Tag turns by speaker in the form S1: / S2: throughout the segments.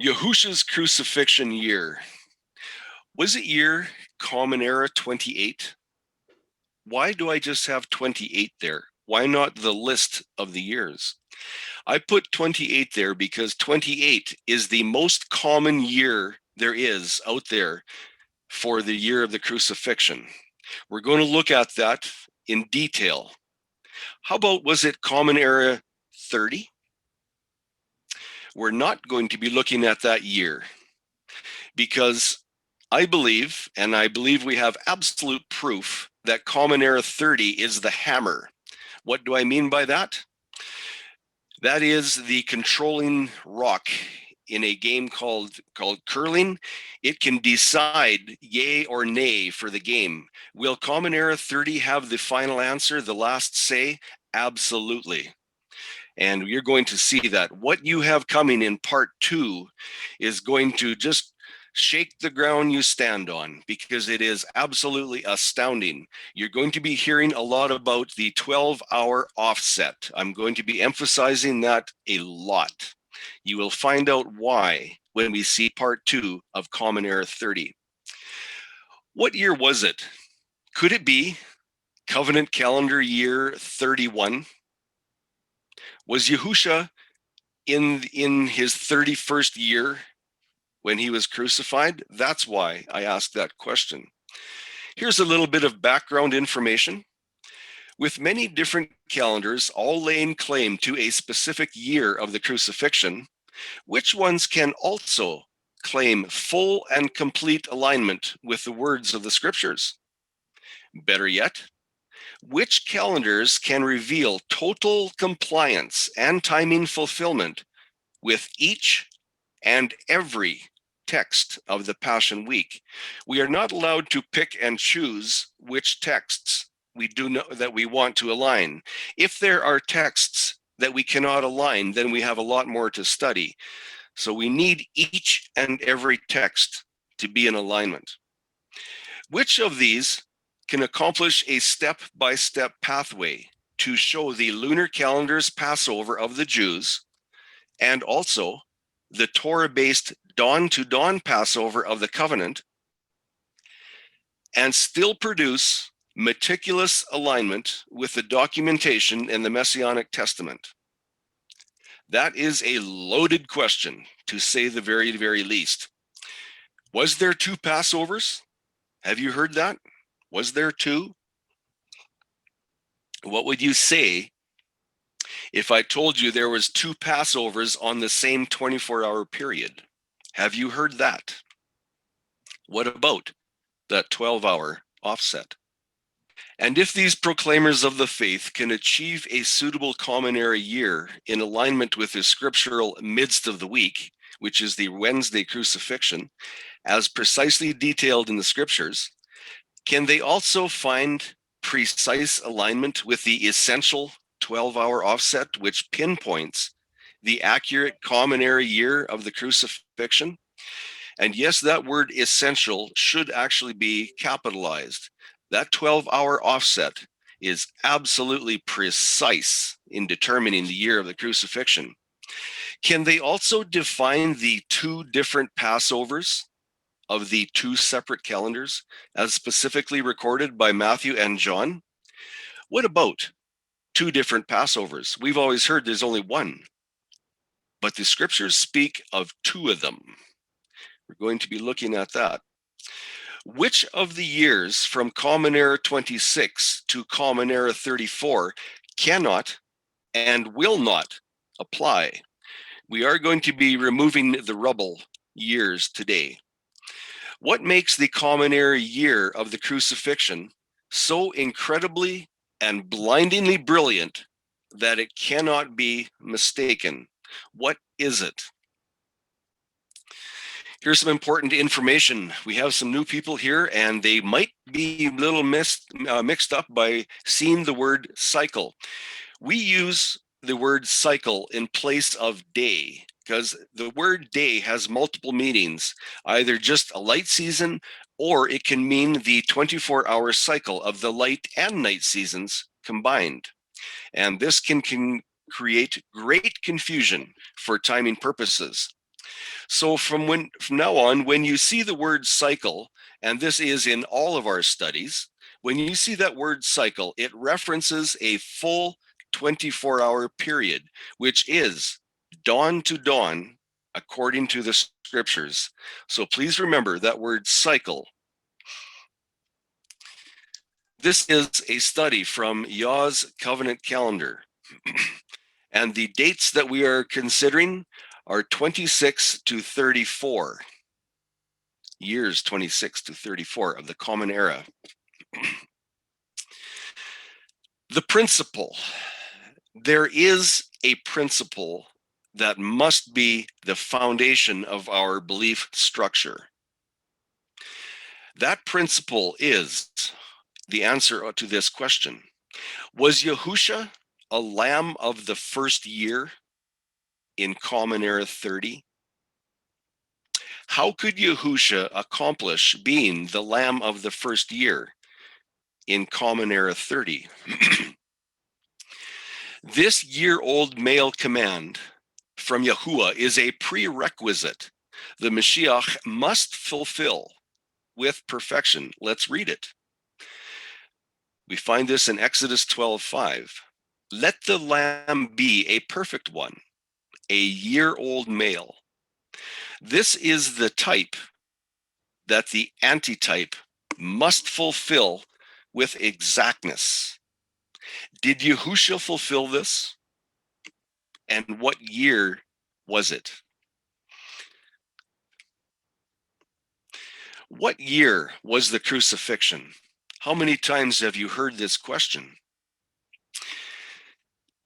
S1: Yahusha's crucifixion year. Was it year Common Era 28? Why do I just have 28 there? Why not the list of the years? I put 28 there because 28 is the most common year there is out there for the year of the crucifixion. We're going to look at that in detail. How about, was it Common Era 30? We're not going to be looking at that year because I believe, and I believe we have absolute proof, that Common Era 30 is the hammer. What do I mean by that? That is the controlling rock in a game called curling. It can decide yay or nay for the game. Will Common Era 30 have the final answer, the last say? Absolutely. And you're going to see that. What you have coming in part 2 is going to just shake the ground you stand on, because it is absolutely astounding. You're going to be hearing a lot about the 12-hour offset. I'm going to be emphasizing that a lot. You will find out why when we see part 2 of Common Era 30. What year was it? Could it be Covenant Calendar Year 31? Was Yahusha in his 31st year when he was crucified? That's why I asked that question. Here's a little bit of background information. With many different calendars all laying claim to a specific year of the crucifixion, which ones can also claim full and complete alignment with the words of the scriptures? Better yet, which calendars can reveal total compliance and timing fulfillment with each and every text of the Passion Week? We are not allowed to pick and choose which texts we do know that we want to align. If there are texts that we cannot align, then we have a lot more to study. So we need each and every text to be in alignment. Which of these can accomplish a step-by-step pathway to show the lunar calendar's Passover of the Jews, and also the Torah-based Dawn to Dawn Passover of the Covenant, and still produce meticulous alignment with the documentation in the Messianic Testament? That is a loaded question, to say the very, very least. Was there 2 Passovers? Have you heard that? Was there 2? What would you say if I told you there was 2 Passovers on the same 24-hour period? Have you heard that? What about that 12-hour offset? And if these proclaimers of the faith can achieve a suitable Common Era year in alignment with the scriptural midst of the week, which is the Wednesday crucifixion, as precisely detailed in the scriptures, can they also find precise alignment with the essential 12-hour offset, which pinpoints the accurate Common Era year of the crucifixion? And yes, that word essential should actually be capitalized. That 12-hour offset is absolutely precise in determining the year of the crucifixion. Can they also define the 2 different Passovers of the 2 separate calendars as specifically recorded by Matthew and John? What about 2 different Passovers? We've always heard there's only one, but the scriptures speak of 2 of them. We're going to be looking at that. Which of the years from Common Era 26 to Common Era 34 cannot and will not apply? We are going to be removing the rubble years today. What makes the Common Era year of the crucifixion so incredibly and blindingly brilliant that it cannot be mistaken? What is it? Here's some important information. We have some new people here, and they might be a little mixed up by seeing the word cycle. We use the word cycle in place of day, because the word day has multiple meanings, either just a light season, or it can mean the 24-hour cycle of the light and night seasons combined. And this can create great confusion for timing purposes. So from now on, when you see the word cycle, and this is in all of our studies, when you see that word cycle, it references a full 24-hour period, which is dawn to dawn, according to the scriptures. So please remember that word cycle. This is a study from Yah's covenant calendar. And the dates that we are considering are 26 to 34. Years 26 to 34 of the Common Era. The principle. There is a principle that must be the foundation of our belief structure. That principle is the answer to this question. Was Yahusha a lamb of the first year in Common Era 30? How could Yahusha accomplish being the lamb of the first year in Common Era 30? This year-old male command from Yahuwah is a prerequisite the Mashiach must fulfill with perfection. Let's read it. We find this in Exodus 12:5. Let the lamb be a perfect one, a year-old male. This is the type that the antitype must fulfill with exactness. Did Yahusha fulfill this? And what year was it? What year was the crucifixion? How many times have you heard this question?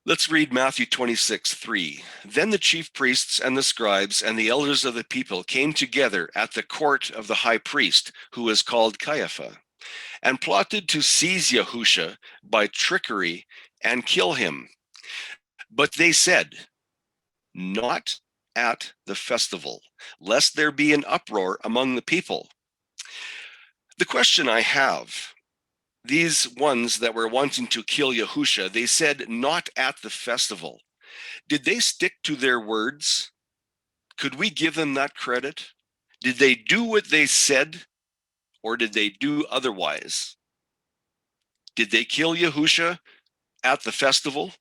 S1: Let's read Matthew 26:3. Then the chief priests and the scribes and the elders of the people came together at the court of the high priest, who was called Caiaphas, and plotted to seize Yahusha by trickery and kill him. But they said, not at the festival, lest there be an uproar among the people. The question I have, these ones that were wanting to kill Yahusha, they said not at the festival. Did they stick to their words? Could we give them that credit? Did they do what they said, or did they do otherwise? Did they kill Yahusha at the festival,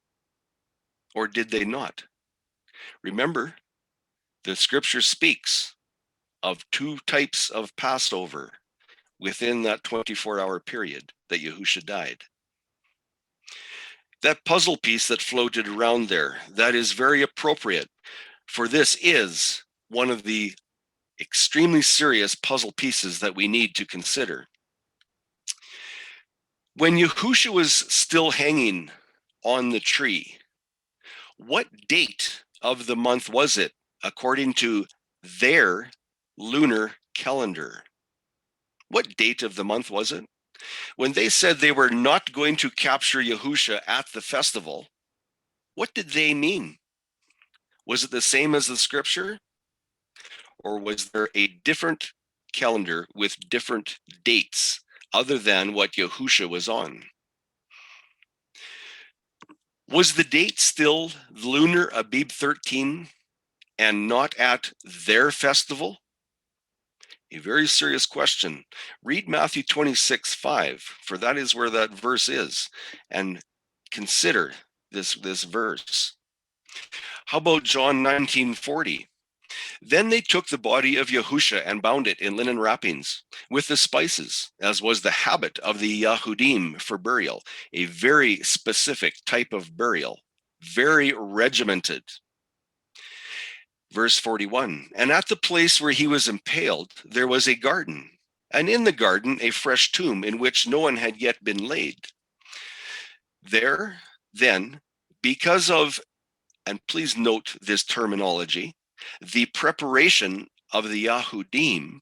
S1: or did they not? Remember, the scripture speaks of two types of Passover within that 24-hour period that Yahusha died. That puzzle piece that floated around there, that is very appropriate, for this is one of the extremely serious puzzle pieces that we need to consider. When Yahusha was still hanging on the tree, what date of the month was it according to their lunar calendar? What date of the month was it? When they said they were not going to capture Yahusha at the festival, what did they mean? Was it the same as the scripture? Or was there a different calendar with different dates other than what Yahusha was on? Was the date still lunar Abib 13 and not at their festival? A very serious question. Read Matthew 26:5, for that is where that verse is, and consider this verse. How about John 19:40? Then they took the body of Yahusha and bound it in linen wrappings with the spices, as was the habit of the Yahudim for burial, a very specific type of burial, very regimented. Verse 41, and at the place where he was impaled, there was a garden, and in the garden a fresh tomb in which no one had yet been laid. There, then, because of, and please note this terminology, the preparation of the Yahudim,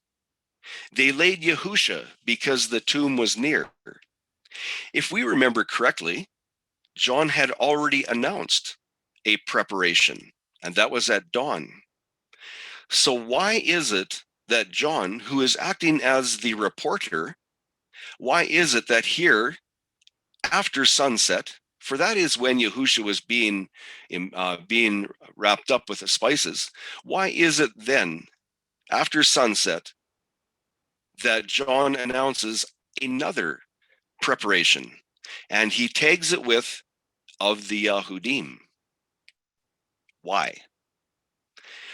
S1: they laid Yahusha because the tomb was near. If we remember correctly, John had already announced a preparation, and that was at dawn. So why is it that John, who is acting as the reporter, why is it that here, after sunset, For that is when Yahusha was being wrapped up with the spices. Why is it then, after sunset, that John announces another preparation? And he tags it with, of the Yahudim. Why?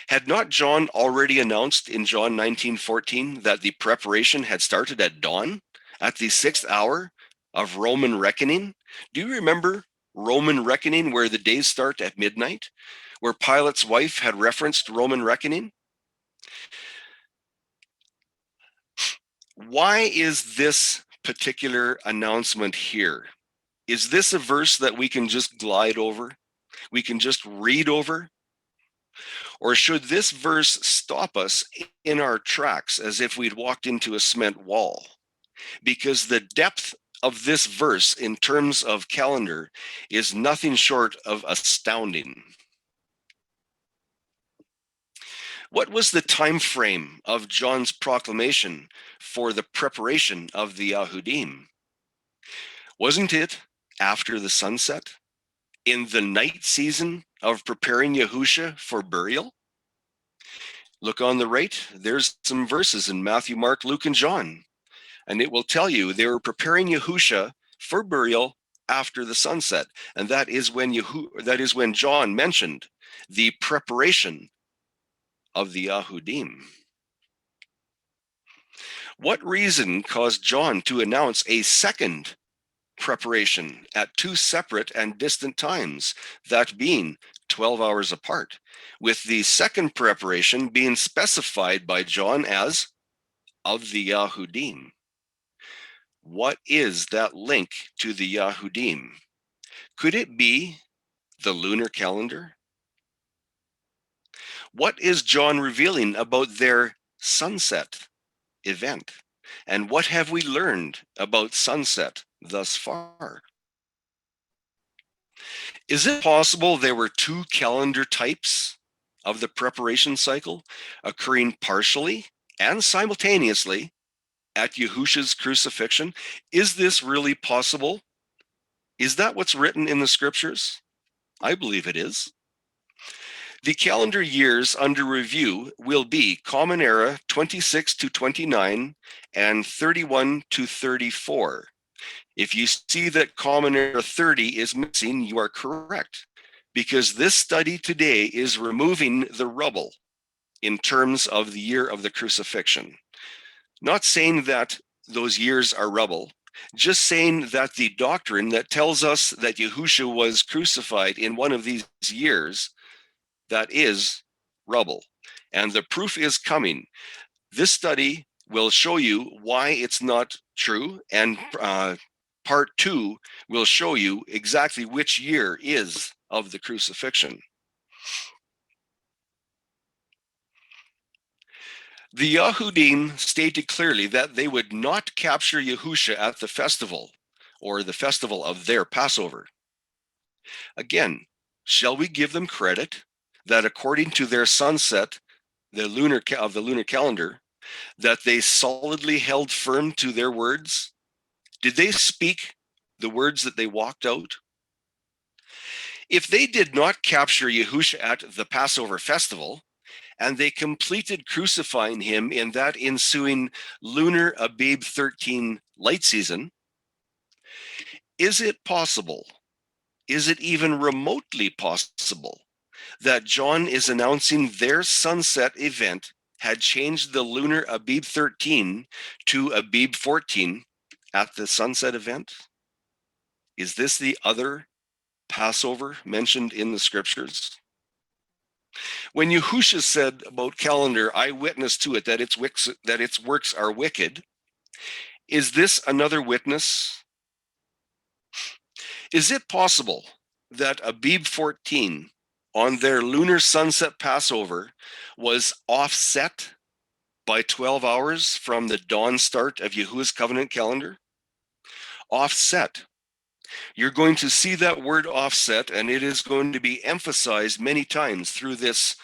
S1: Had not John already announced in John 19:14 that the preparation had started at dawn, at the 6th hour of Roman reckoning? Do you remember Roman reckoning, where the days start at midnight, where Pilate's wife had referenced Roman reckoning? Why is this particular announcement here? Is this a verse that we can just glide over? We can just read over? Or should this verse stop us in our tracks as if we'd walked into a cement wall? Because the depth of this verse in terms of calendar is nothing short of astounding. What was the time frame of John's proclamation for the preparation of the Yahudim? Wasn't it after the sunset, in the night season of preparing Yahusha for burial? Look on the right, there's some verses in Matthew, Mark, Luke, and John, and it will tell you they were preparing Yahusha for burial after the sunset, and that is when John mentioned the preparation of the Yahudim. What reason caused John to announce a second preparation at two separate and distant times, that being 12 hours apart, with the second preparation being specified by John as of the Yahudim? What is that link to the Yahudim? Could it be the lunar calendar? What is John revealing about their sunset event? And what have we learned about sunset thus far? Is it possible there were two calendar types of the preparation cycle occurring partially and simultaneously at Yahusha's crucifixion? Is this really possible? Is that what's written in the scriptures? I believe it is. The calendar years under review will be Common Era 26 to 29 and 31 to 34. If you see that Common Era 30 is missing, you are correct, because this study today is removing the rubble in terms of the year of the crucifixion. Not saying that those years are rubble, just saying that the doctrine that tells us that Yahusha was crucified in one of these years, that is rubble. And the proof is coming. This study will show you why it's not true, and part 2 will show you exactly which year is of the crucifixion. The Yahudim stated clearly that they would not capture Yahusha at the festival, or the festival of their Passover. Again, shall we give them credit that according to their sunset, the lunar calendar, that they solidly held firm to their words? Did they speak the words that they walked out? If they did not capture Yahusha at the Passover festival, and they completed crucifying him in that ensuing lunar Abib 13 light season, is it possible, is it even remotely possible, that John is announcing their sunset event had changed the lunar Abib 13 to Abib 14 at the sunset event? Is this the other Passover mentioned in the scriptures? When Yahusha said about calendar, I witness to it that its works are wicked, is this another witness? Is it possible that Abib 14 on their lunar sunset Passover was offset by 12 hours from the dawn start of Yahuwah's covenant calendar? Offset. You're going to see that word offset, and it is going to be emphasized many times through this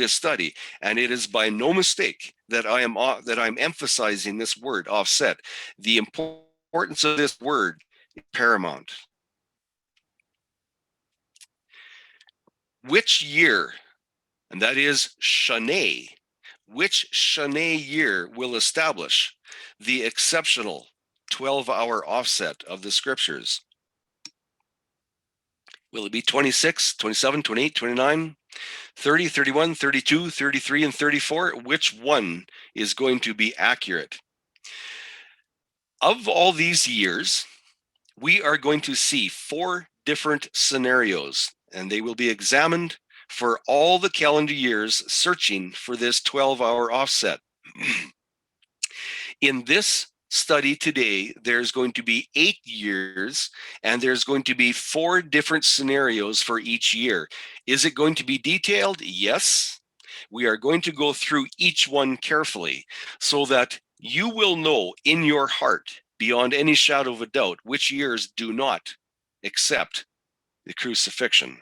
S1: study. And it is by no mistake that I'm emphasizing this word offset. The importance of this word is paramount. Which year, and that is Shana, which Shana year will establish the exceptional 12-hour offset of the scriptures? Will it be 26, 27, 28, 29, 30, 31, 32, 33, and 34? Which one is going to be accurate? Of all these years, we are going to see 4 different scenarios, and they will be examined for all the calendar years, searching for this 12-hour offset. In this study today, there's going to be 8 years, and there's going to be 4 different scenarios for each year. Is it going to be detailed? Yes. We are going to go through each one carefully so that you will know in your heart, beyond any shadow of a doubt, which years do not accept the crucifixion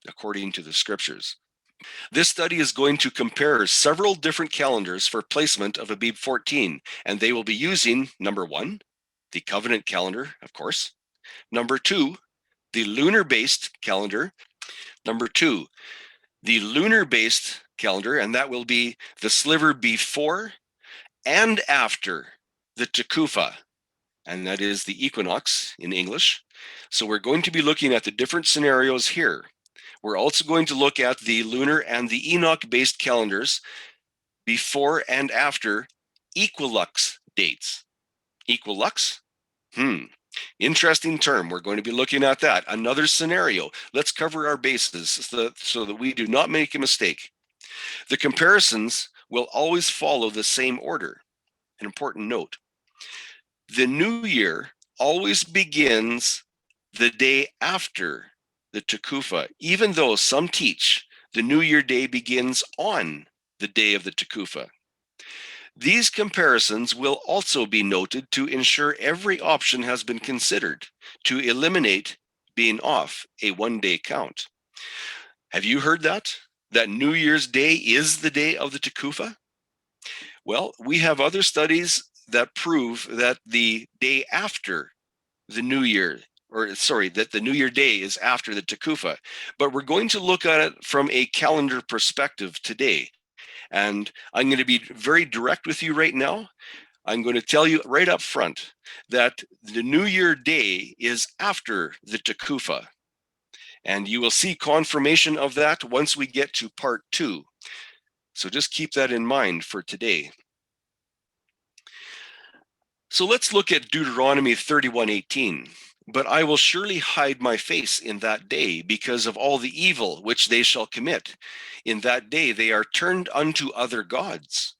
S1: according to the scriptures. This study is going to compare several different calendars for placement of Abib 14, and they will be using, number 1, the covenant calendar, of course. Number 2, the lunar-based calendar. Number 2, the lunar-based calendar, and that will be the sliver before and after the Tekufa, and that is the equinox in English. So we're going to be looking at the different scenarios here. We're also going to look at the lunar and the Enoch-based calendars before and after equilux dates. Equilux? Interesting term. We're going to be looking at that. Another scenario. Let's cover our bases so that we do not make a mistake. The comparisons will always follow the same order. An important note. The new year always begins the day after the Tekufa, even though some teach the New Year day begins on the day of the Tekufa. These comparisons will also be noted to ensure every option has been considered to eliminate being off a one-day count. Have you heard that? That New Year's Day is the day of the Tekufa? Well, we have other studies that prove that the day after the New Year, that the New Year day is after the Tekufa. But we're going to look at it from a calendar perspective today. And I'm going to be very direct with you right now. I'm going to tell you right up front that the New Year day is after the Tekufa. And you will see confirmation of that once we get to part 2. So just keep that in mind for today. So let's look at Deuteronomy 31:18. But I will surely hide my face in that day because of all the evil which they shall commit. In that day they are turned unto other gods.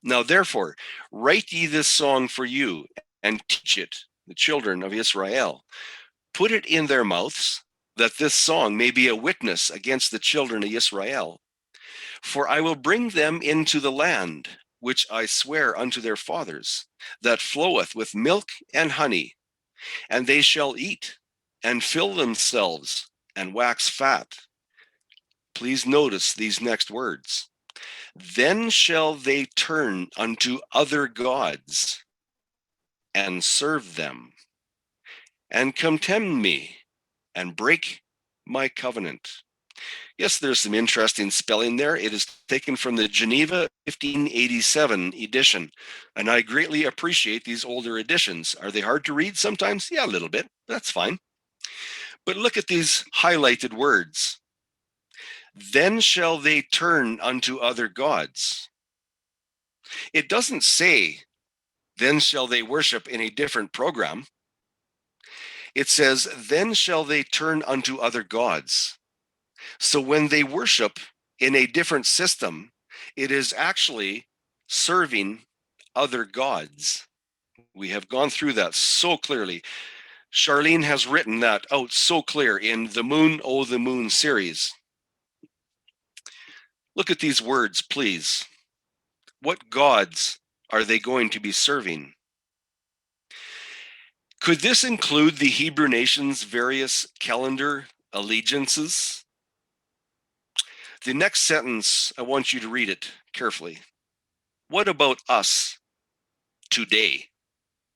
S1: Now therefore, write ye this song for you, and teach it, the children of Israel. Put it in their mouths, that this song may be a witness against the children of Israel. For I will bring them into the land which I swear unto their fathers, that floweth with milk and honey, and they shall eat and fill themselves and wax fat. Please notice these next words. Then shall they turn unto other gods and serve them, and contemn me and break my covenant. Yes, there's some interesting spelling there. It is taken from the Geneva 1587 edition, and I greatly appreciate these older editions. Are they hard to read sometimes? Yeah, a little bit. That's fine. But look at these highlighted words. Then shall they turn unto other gods. It doesn't say, then shall they worship in a different program. It says, then shall they turn unto other gods. So when they worship in a different system, it is actually serving other gods. We have gone through that so clearly. Charlene has written that out so clear in the Moon, Oh the Moon series. Look at these words, please. What gods are they going to be serving? Could this include the Hebrew nation's various calendar allegiances? The next sentence, I want you to read it carefully. What about us today?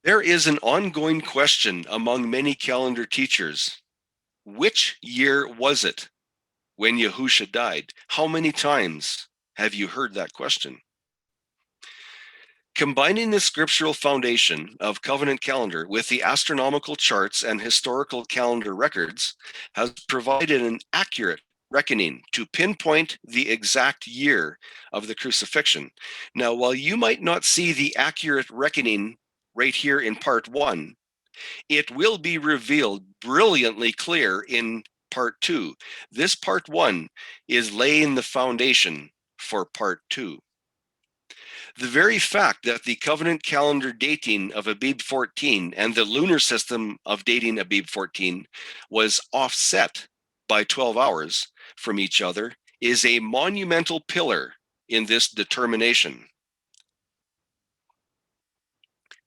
S1: There is an ongoing question among many calendar teachers. Which year was it? when Yahusha died? How many times have you heard that question? Combining the scriptural foundation of covenant calendar with the astronomical charts and historical calendar records has provided an accurate reckoning to pinpoint the exact year of the crucifixion. Now, while you might not see the accurate reckoning right here in part 1, it will be revealed brilliantly clear in part 2. This part 1 is laying the foundation for part 2. The very fact that the covenant calendar dating of Abib 14 and the lunar system of dating Abib 14 was offset by 12 hours from each other is a monumental pillar in this determination.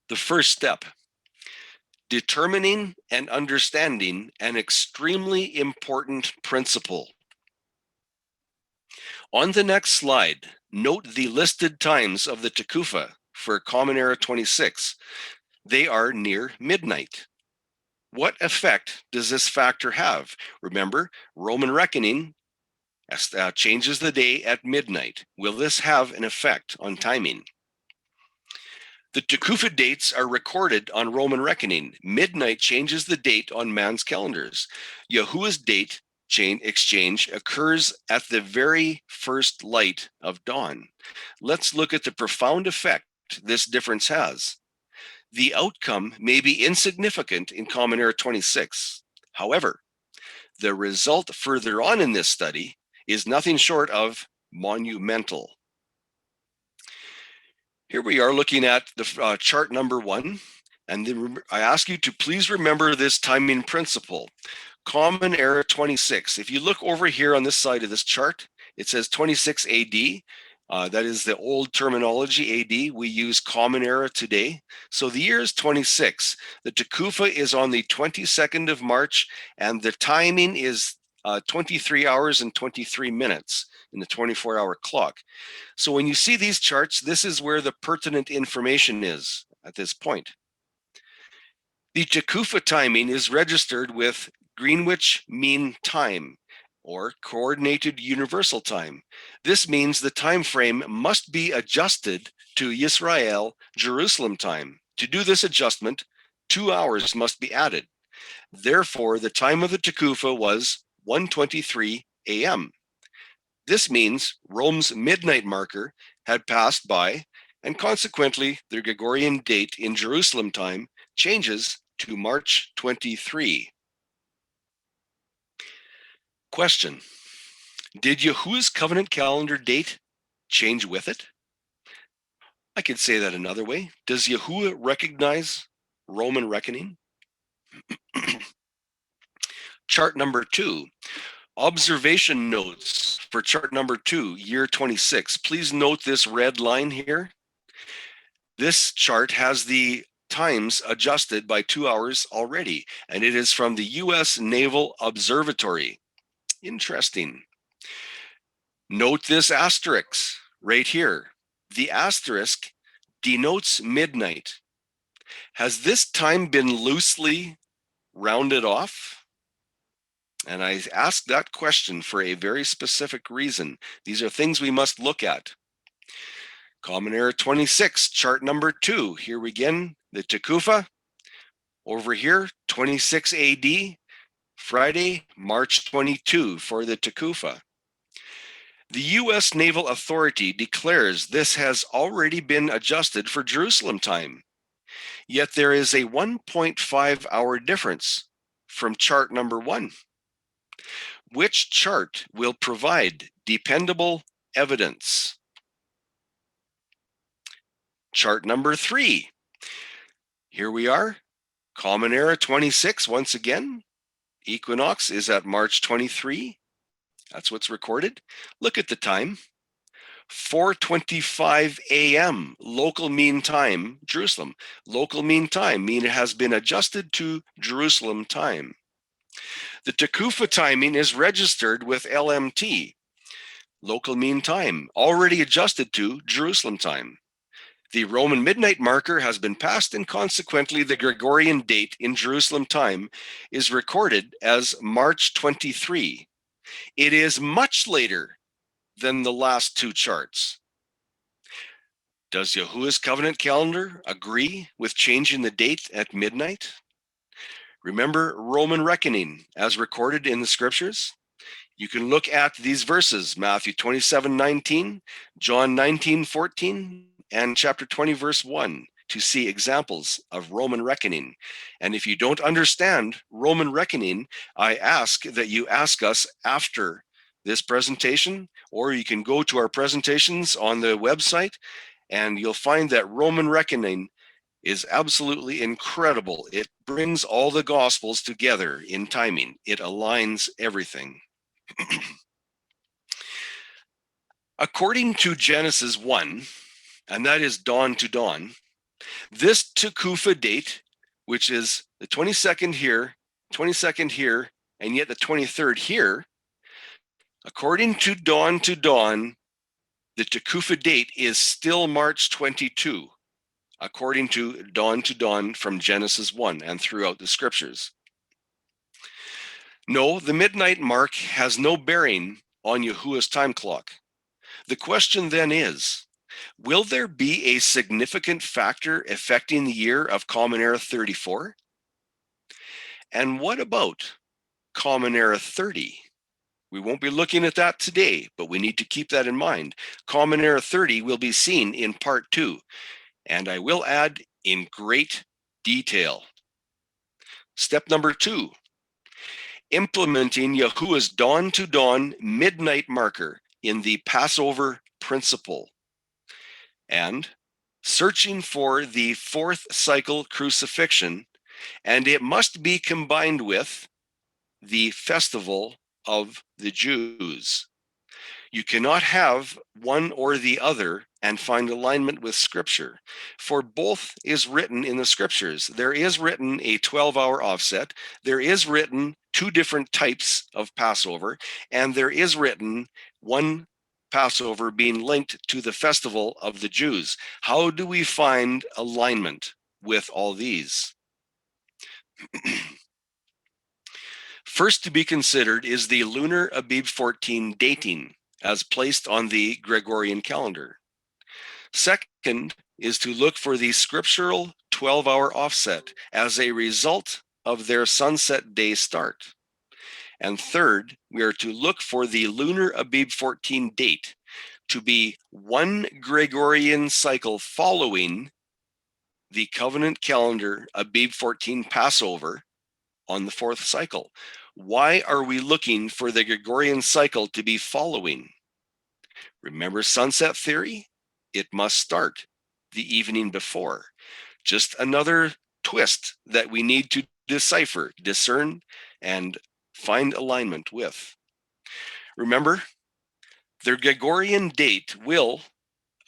S1: The first step, determining and understanding an extremely important principle. On the next slide, note the listed times of the Tekufa for Common Era 26. They are near midnight. What effect does this factor have? Remember, Roman reckoning changes the day at midnight. Will this have an effect on timing? The Tekufa dates are recorded on Roman reckoning. Midnight changes the date on man's calendars. Yahuwah's date exchange occurs at the very first light of dawn. Let's look at the profound effect this difference has. The outcome may be insignificant in Common Era 26. However, the result further on in this study is nothing short of monumental. Here we are looking at the chart number 1, and I ask you to please remember this timing principle. Common Era 26. If you look over here on this side of this chart, it says 26 AD. That is the old terminology, AD. We use Common Era today. So the year is 26. The Tekufa is on the 22nd of March, and the timing is 23 hours and 23 minutes in the 24-hour clock. So when you see these charts, this is where the pertinent information is at this point. The Tekufa timing is registered with Greenwich Mean Time, or Coordinated Universal Time. This means the time frame must be adjusted to Yisrael Jerusalem time. To do this adjustment, 2 hours must be added. Therefore, the time of the Tekufa was 1:23 a.m. This means Rome's midnight marker had passed by, and consequently, the Gregorian date in Jerusalem time changes to March 23. Question: did Yahuwah's covenant calendar date change with it? I could say that another way. Does Yahuwah recognize Roman reckoning? Chart number 2. Observation notes for chart number 2, year 26. Please note this red line here. This chart has the times adjusted by 2 hours already, and it is from the U.S. Naval Observatory. Interesting. Note this asterisk right here. The asterisk denotes midnight. Has this time been loosely rounded off? And I ask that question for a very specific reason. These are things we must look at. Common Era 26, chart number 2. Here we begin, the Tekufa. Over here, 26 AD, Friday, March 22 for the Tekufa. The U.S. Naval Authority declares this has already been adjusted for Jerusalem time. Yet there is a 1.5 hour difference from chart number 1. Which chart will provide dependable evidence? Chart number 3. Here we are, Common Era 26 once again. Equinox is at March 23. That's what's recorded. Look at the time. 4:25 a.m. local mean time, Jerusalem. Local mean time means it has been adjusted to Jerusalem time. The Tekufa timing is registered with LMT, local mean time, already adjusted to Jerusalem time. The Roman midnight marker has been passed, and consequently the Gregorian date in Jerusalem time is recorded as March 23. It is much later than the last two charts. Does Yahuwah's covenant calendar agree with changing the date at midnight? Remember Roman reckoning as recorded in the scriptures? You can look at these verses, Matthew 27:19, John 19:14, and chapter 20, verse 1, to see examples of Roman reckoning. And if you don't understand Roman reckoning, I ask that you ask us after this presentation, or you can go to our presentations on the website, and you'll find that Roman reckoning is absolutely incredible. It brings all the gospels together in timing. It aligns everything. According to Genesis 1, and that is dawn to dawn, this Tekufa date, which is the 22nd here, and yet the 23rd here, according to dawn, the Tekufa date is still March 22, according to dawn from Genesis 1 and throughout the scriptures. No, the midnight mark has no bearing on Yahuwah's time clock. The question then is, will there be a significant factor affecting the year of Common Era 34? And what about Common Era 30? We won't be looking at that today, but we need to keep that in mind. Common Era 30 will be seen in part 2, and I will add in great detail. Step number 2, implementing Yahuwah's dawn to dawn midnight marker in the Passover principle, and searching for the fourth cycle crucifixion, and it must be combined with the festival of the Jews. You cannot have one or the other and find alignment with Scripture, for both is written in the Scriptures. There is written a 12-hour offset, there is written 2 different types of Passover, and there is written one Passover being linked to the festival of the Jews. How do we find alignment with all these? First to be considered is the Lunar Abib 14 dating as placed on the Gregorian calendar. Second is to look for the scriptural 12-hour offset as a result of their sunset day start. And third, we are to look for the Lunar Abib 14 date to be one Gregorian cycle following the covenant calendar Abib 14 Passover on the 4th cycle. Why are we looking for the Gregorian cycle to be following? Remember sunset theory? It must start the evening before. Just another twist that we need to decipher, discern, and find alignment with. Remember, the Gregorian date will,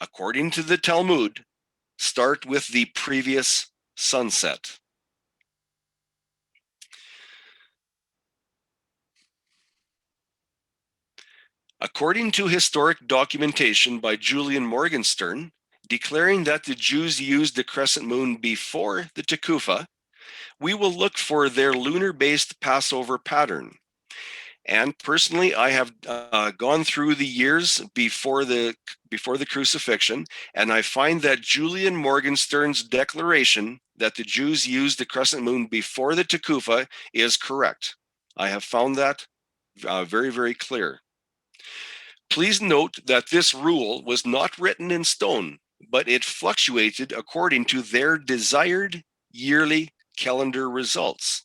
S1: according to the Talmud, start with the previous sunset. According to historic documentation by Julian Morgenstern, declaring that the Jews used the crescent moon before the Tekufa, we will look for their lunar-based Passover pattern. And personally, I have gone through the years before the crucifixion, and I find that Julian Morgenstern's declaration that the Jews used the crescent moon before the Tekufa is correct. I have found that very, very clear. Please note that this rule was not written in stone, but it fluctuated according to their desired yearly calendar results.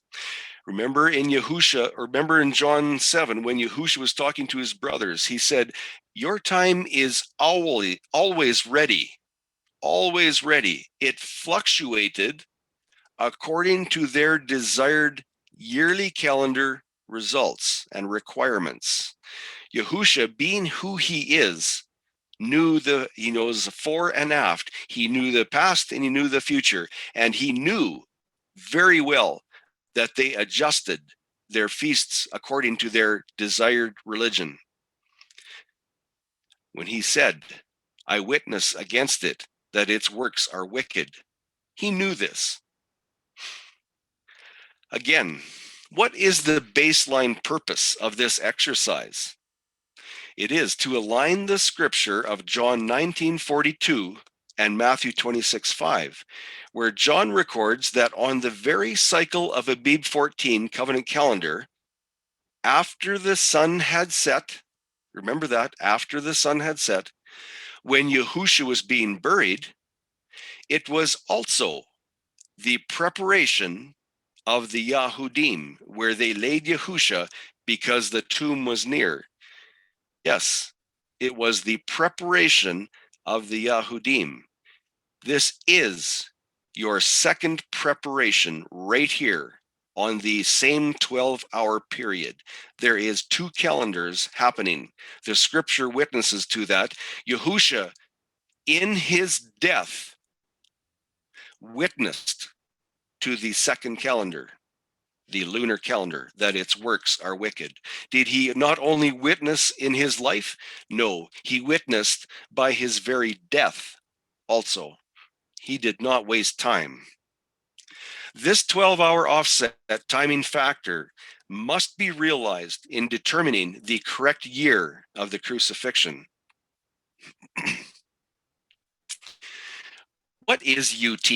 S1: Remember in John 7, when Yahusha was talking to his brothers, he said, your time is always ready, always ready. It fluctuated according to their desired yearly calendar results and requirements. Yahusha, being who he is, he knows fore and aft. He knew the past and he knew the future. And he knew very well that they adjusted their feasts according to their desired religion. When he said, I witness against it that its works are wicked, he knew this. Again, What is the baseline purpose of this exercise? It is to align the scripture of John 19:42 and Matthew 26:5, where John records that on the very cycle of Abib 14 covenant calendar, after the sun had set, remember that, after the sun had set, when Yahusha was being buried, it was also the preparation of the Yahudim, where they laid Yahusha because the tomb was near. Yes, it was the preparation of the Yahudim. This is your second preparation right here on the same 12-hour period. There is two calendars happening. The scripture witnesses to that. Yahusha, in his death, witnessed to the second calendar, the lunar calendar, that its works are wicked. Did he not only witness in his life? No, he witnessed by his very death also. He did not waste time. This 12-hour offset timing factor must be realized in determining the correct year of the crucifixion. What is UT?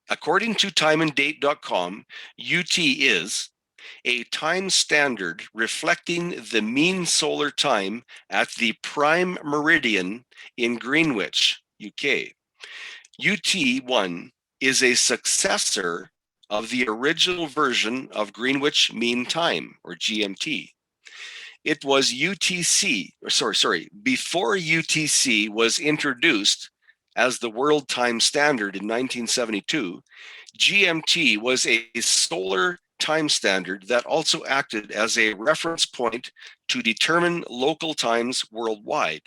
S1: According to timeanddate.com, UT is a time standard reflecting the mean solar time at the prime meridian in Greenwich, UK. UT1 is a successor of the original version of Greenwich Mean Time, or GMT. It was before UTC was introduced as the world time standard in 1972, GMT was a solar time standard that also acted as a reference point to determine local times worldwide.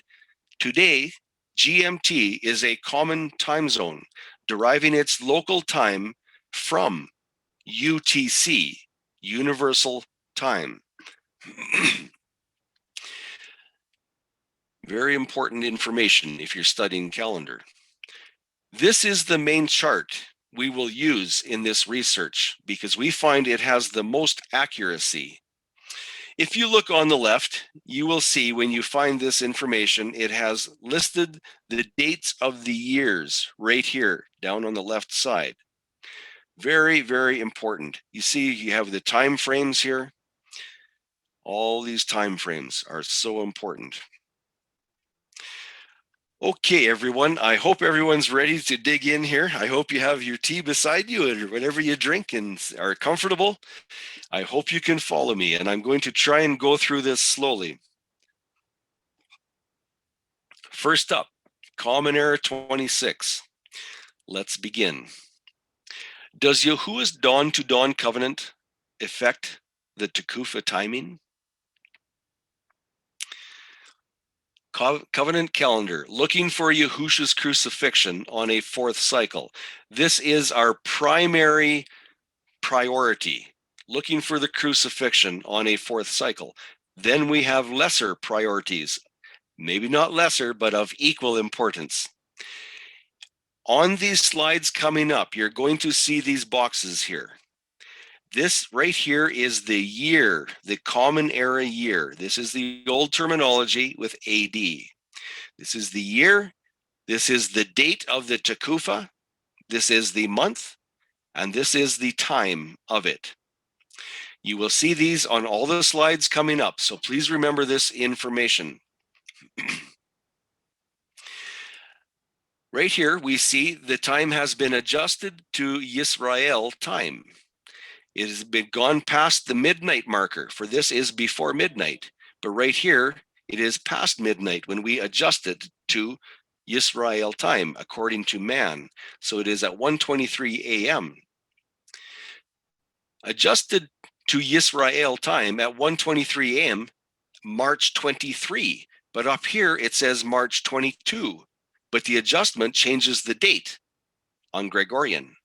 S1: Today, GMT is a common time zone, deriving its local time from UTC, Universal Time. Very important information if you're studying calendar. This is the main chart we will use in this research because we find it has the most accuracy. If you look on the left, you will see when you find this information, it has listed the dates of the years right here, down on the left side. Very, very important. You see, you have the time frames here. All these time frames are so important. Okay, everyone, I hope everyone's ready to dig in here. I hope you have your tea beside you or whatever you drink and are comfortable. I hope you can follow me, and I'm going to try and go through this slowly. First up, Common Era 26. Let's begin. Does Yahuwah's dawn to dawn covenant affect the Tekufa timing? Covenant calendar, looking for Yahusha's crucifixion on a fourth cycle. This is our primary priority, looking for the crucifixion on a fourth cycle. Then we have lesser priorities, maybe not lesser, but of equal importance. On these slides coming up, you're going to see these boxes here. This right here is the year, the common era year. This is the old terminology with AD. This is the year. This is the date of the Tekufa. This is the month. And this is the time of it. You will see these on all the slides coming up. So please remember this information. Right here, we see the time has been adjusted to Yisrael time. It has been gone past the midnight marker, for this is before midnight. But right here, it is past midnight when we adjust it to Yisrael time, according to man. So it is at 1:23 a.m. Adjusted to Yisrael time at 1:23 a.m., March 23. But up here, it says March 22. But the adjustment changes the date on Gregorian.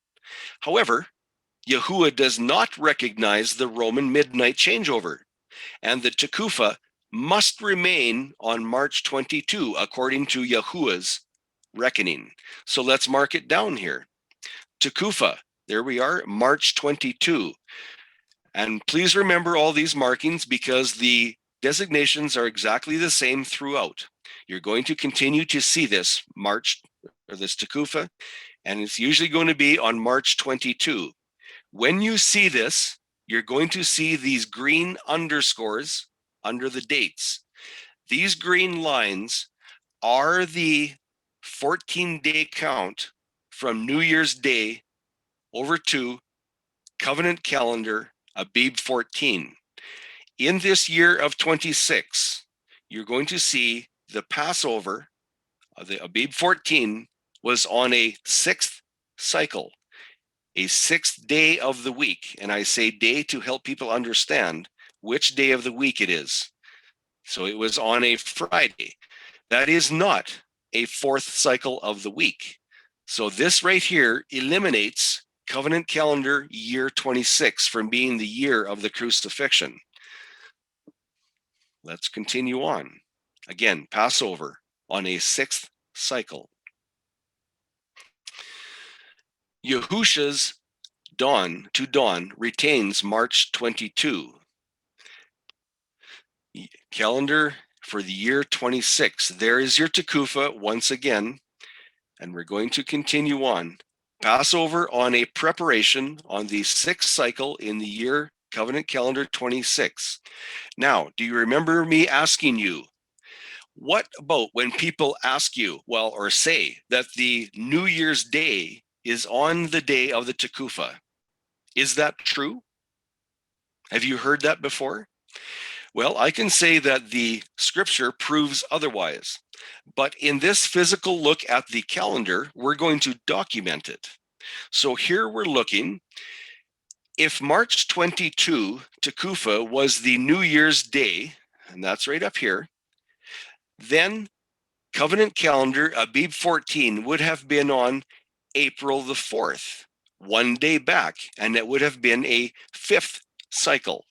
S1: However, Yahuwah does not recognize the Roman midnight changeover, and the Tekufa must remain on March 22, according to Yahuwah's reckoning. So let's mark it down here. Tekufa, there we are, March 22. And please remember all these markings because the designations are exactly the same throughout. You're going to continue to see this March, or this Tekufa, and it's usually going to be on March 22. When you see this, you're going to see these green underscores under the dates. These green lines are the 14-day count from New Year's Day over to Covenant Calendar Abib 14. In this year of 26, you're going to see the Passover, the Abib 14, was on a 6th cycle, a 6th day of the week. And I say day to help people understand which day of the week it is. So it was on a Friday. That is not a 4th cycle of the week. So this right here eliminates Covenant Calendar year 26 from being the year of the crucifixion. Let's continue on. Again, Passover on a 6th cycle. Yahusha's dawn to dawn retains March 22. Calendar for the year 26. There is your Tekufa once again, and we're going to continue on. Passover on a preparation on the 6th cycle in the year Covenant Calendar 26. Now, do you remember me asking you, what about when people ask you, well, or say that the New Year's Day is on the day of the Tekufa? Is that true? Have you heard that before? Well, I can say that the scripture proves otherwise. But in this physical look at the calendar, we're going to document it. So here we're looking. If March 22, Tekufa, was the New Year's Day, and that's right up here, then Covenant Calendar Abib 14 would have been on April the 4th, one day back, and it would have been a 5th cycle.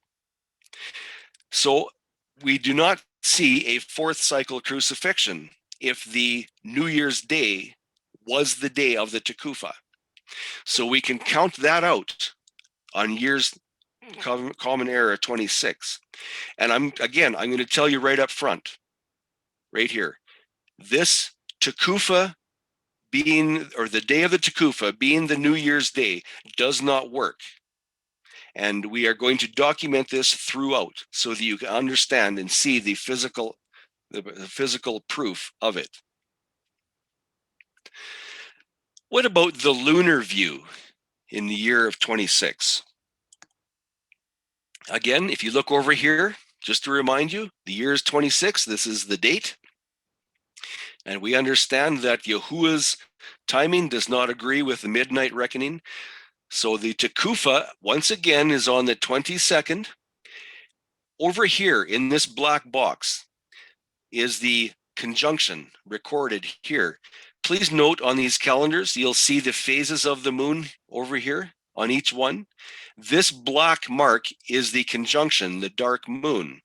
S1: So we do not see a 4th cycle crucifixion if the New Year's Day was the day of the Tekufa. So we can count that out on years Common Era 26. And I'm going to tell you right up front, right here, this Tekufa being, or the day of the Tekufa being the New Year's Day, does not work. And we are going to document this throughout so that you can understand and see the physical proof of it. What about the lunar view in the year of 26? Again, if you look over here, just to remind you, the year is 26. This is the date. And we understand that Yahuwah's timing does not agree with the midnight reckoning. So the Tekufa, once again, is on the 22nd. Over here in this black box is the conjunction recorded here. Please note on these calendars, you'll see the phases of the moon over here on each one. This black mark is the conjunction, the dark moon.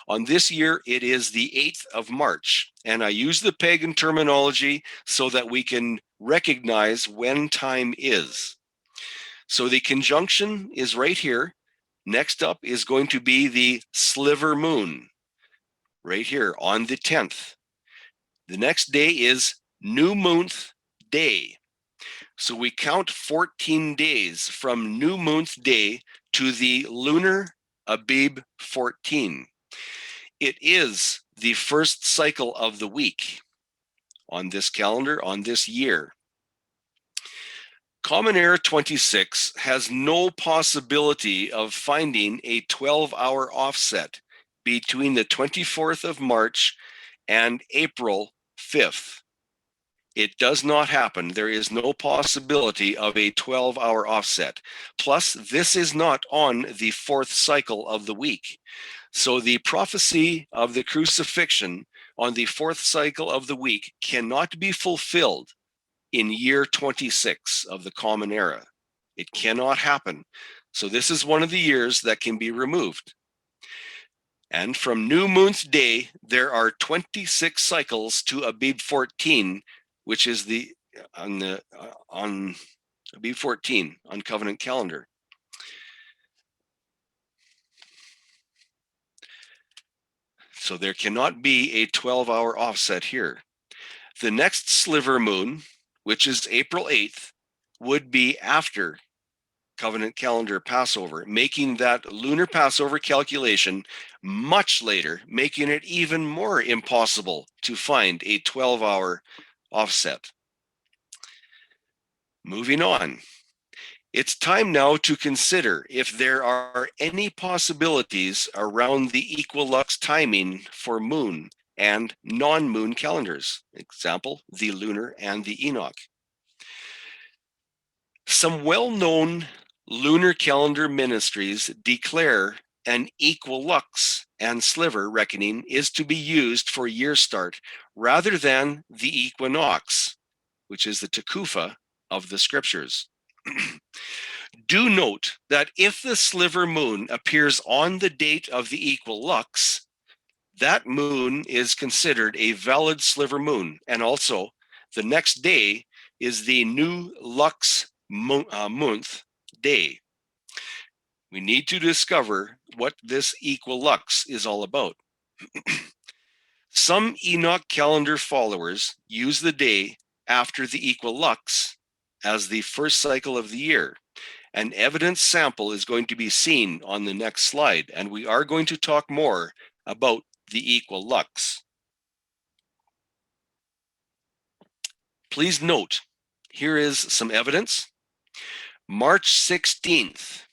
S1: On this year, it is the 8th of March. And I use the pagan terminology so that we can recognize when time is. So the conjunction is right here. Next up is going to be the Sliver Moon, right here on the 10th. The next day is New Moonth Day. So we count 14 days from New Moonth Day to the Lunar Abib 14. It is the 1st cycle of the week on this calendar, on this year. Common Era 26 has no possibility of finding a 12-hour offset between the 24th of March and April 5th. It does not happen. There is no possibility of a 12-hour offset. Plus, this is not on the 4th cycle of the week. So the prophecy of the crucifixion on the 4th cycle of the week cannot be fulfilled in year 26 of the Common Era. It cannot happen. So this is one of the years that can be removed. And from New Moonth Day, there are 26 cycles to Abib 14, which is on Abib 14 on Covenant Calendar. So there cannot be a 12-hour offset here. The next Sliver Moon, which is April 8th, would be after Covenant Calendar Passover, making that Lunar Passover calculation much later, making it even more impossible to find a 12-hour offset. Moving on. It's time now to consider if there are any possibilities around the equilux timing for moon and non-moon calendars. Example, the lunar and the Enoch. Some well-known lunar calendar ministries declare an equilux and sliver reckoning is to be used for year start rather than the equinox, which is the tekufa of the scriptures. Do note that if the sliver moon appears on the date of the equilux, that moon is considered a valid sliver moon. And also, the next day is the new lux month day. We need to discover what this equilux is all about. Some Enoch calendar followers use the day after the equilux as the first cycle of the year. An evidence sample is going to be seen on the next slide, and we are going to talk more about the equilux. Please note, here is some evidence. March 16th,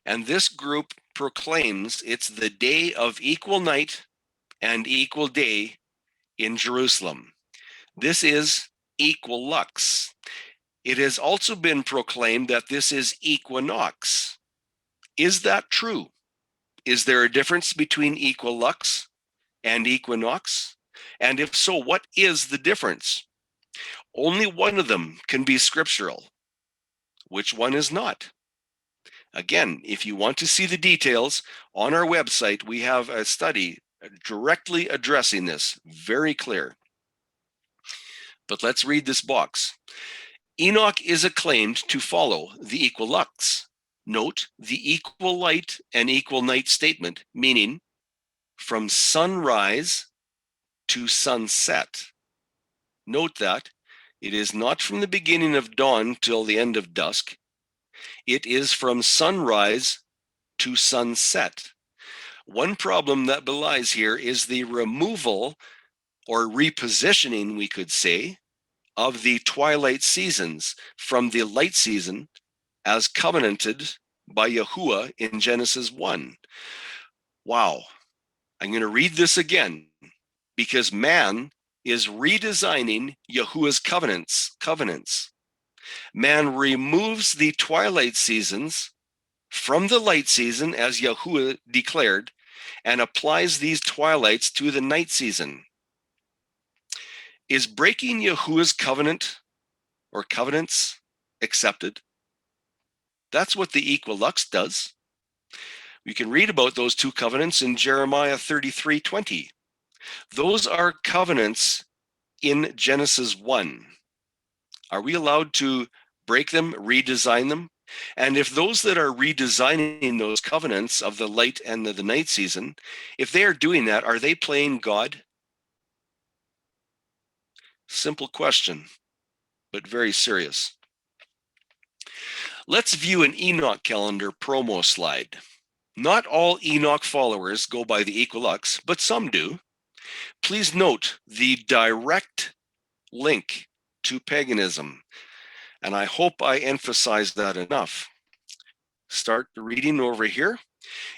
S1: and this group proclaims it's the day of equal night and equal day in Jerusalem. This is equilux. It has also been proclaimed that this is equinox. Is that true? Is there a difference between equilux and equinox? And if so, what is the difference? Only one of them can be scriptural. Which one is not? Again, if you want to see the details, on our website, we have a study directly addressing this, very clear. But let's read this box. Enoch is acclaimed to follow the equilux. Note the equal light and equal night statement, meaning from sunrise to sunset. Note that it is not from the beginning of dawn till the end of dusk. It is from sunrise to sunset. One problem that belies here is the removal or repositioning, we could say, of the twilight seasons from the light season as covenanted by Yahuwah in Genesis 1. Wow. I'm going to read this again because man is redesigning Yahuwah's covenants. Man removes the twilight seasons from the light season as Yahuwah declared and applies these twilights to the night season. Is breaking Yahuwah's covenant or covenants accepted? That's what the equilux does. We can read about those two covenants in Jeremiah 33:20. Those are covenants in Genesis 1. Are we allowed to break them, redesign them? And if those that are redesigning those covenants of the light and the night season, if they are doing that, are they playing God? Simple question, but very serious. Let's view an Enoch calendar promo slide. Not all Enoch followers go by the equilux, but some do. Please note the direct link to paganism, and I hope I emphasize that enough. Start reading over here.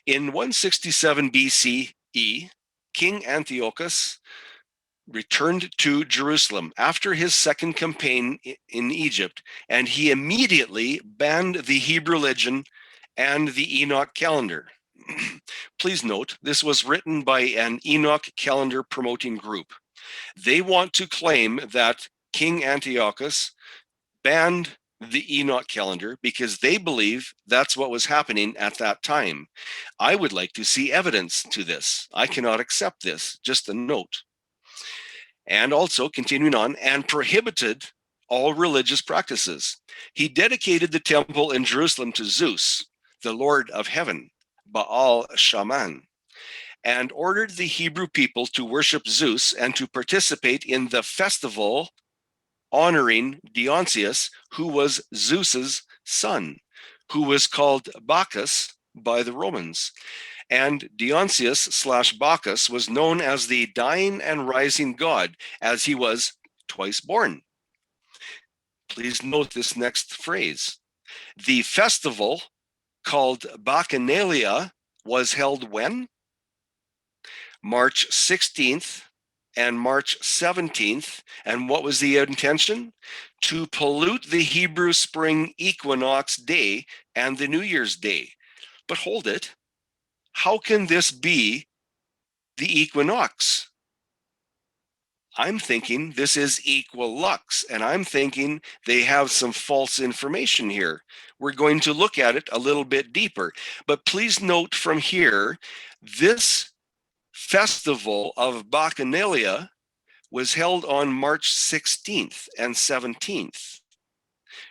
S1: In 167 BCE, King Antiochus returned to Jerusalem after his second campaign in Egypt, and he immediately banned the Hebrew religion and the Enoch calendar. Please note, this was written by an Enoch calendar promoting group. They want to claim that King Antiochus banned the Enoch calendar because they believe that's what was happening at that time. I would like to see evidence to this. I cannot accept this, just a note. And also, continuing on, and prohibited all religious practices. He dedicated the temple in Jerusalem to Zeus, the Lord of heaven, Baal Shaman, and ordered the Hebrew people to worship Zeus and to participate in the festival honoring Dionysius, who was Zeus's son, who was called Bacchus by the Romans. And Dionysius/Bacchus was known as the dying and rising god, as he was twice born. Please note this next phrase. The festival called Bacchanalia was held when? March 16th and March 17th. And what was the intention? To pollute the Hebrew spring equinox day and the New Year's Day. But hold it. How can this be the equinox? I'm thinking this is equilux, and I'm thinking they have some false information here. We're going to look at it a little bit deeper. But please note from here, this festival of Bacchanalia was held on March 16th and 17th.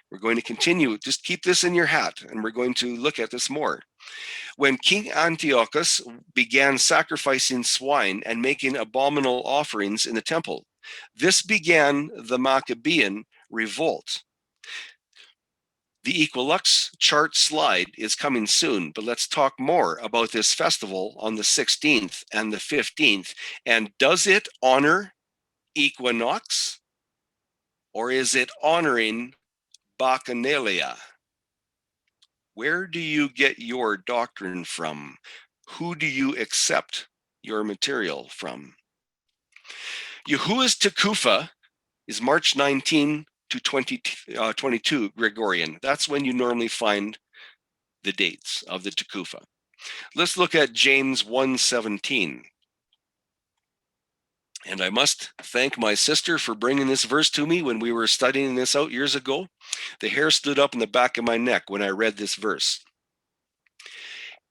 S1: We're going to continue. Just keep this in your hat, and we're going to look at this more. When King Antiochus began sacrificing swine and making abominable offerings in the temple, this began the Maccabean revolt. The equilux chart slide is coming soon, but let's talk more about this festival on the 16th and the 15th. And does it honor equinox, or is it honoring Bacchanalia? Where do you get your doctrine from? Who do you accept your material from? Yahuwah's Tekufa is March 19 to 22 Gregorian. That's when you normally find the dates of the Tekufa. Let's look at James 1:17. And I must thank my sister for bringing this verse to me when we were studying this out years ago. The hair stood up in the back of my neck when I read this verse.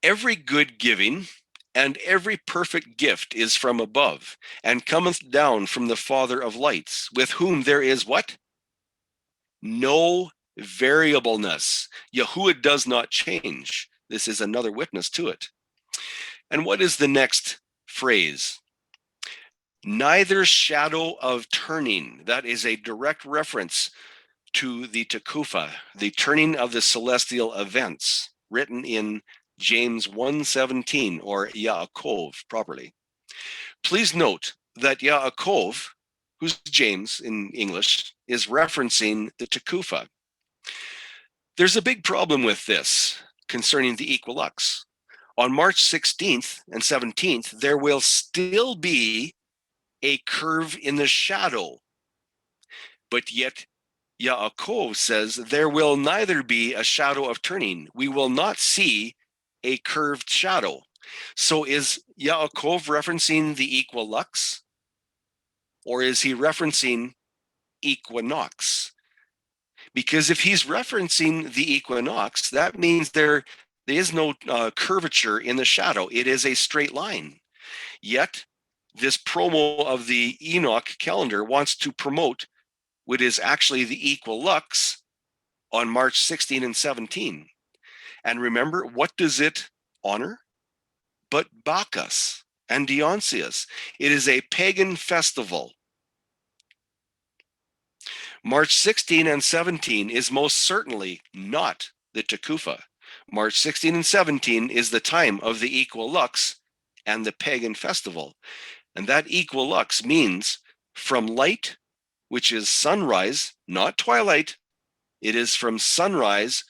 S1: Every good giving and every perfect gift is from above, and cometh down from the Father of lights, with whom there is what? No variableness. Yahuwah does not change. This is another witness to it. And what is the next phrase? Neither shadow of turning. That is a direct reference to the Tekufa, the turning of the celestial events, written in James 1:17, or Yaakov properly. Please note that Yaakov, who's James in English, is referencing the Tekufa. There's a big problem with this concerning the equilux. On March 16th and 17th, there will still be a curve in the shadow. But yet, Yaakov says there will neither be a shadow of turning. We will not see a curved shadow. So is Yaakov referencing the equilux? Or is he referencing equinox? Because if he's referencing the equinox, that means there is no curvature in the shadow. It is a straight line. Yet, this promo of the Enoch calendar wants to promote what is actually the equilux on March 16 and 17. And remember, what does it honor? But Bacchus and Dionysius. It is a pagan festival. March 16 and 17 is most certainly not the Tekufa. March 16 and 17 is the time of the equilux and the pagan festival. And that equilux means from light, which is sunrise, not twilight. It is from sunrise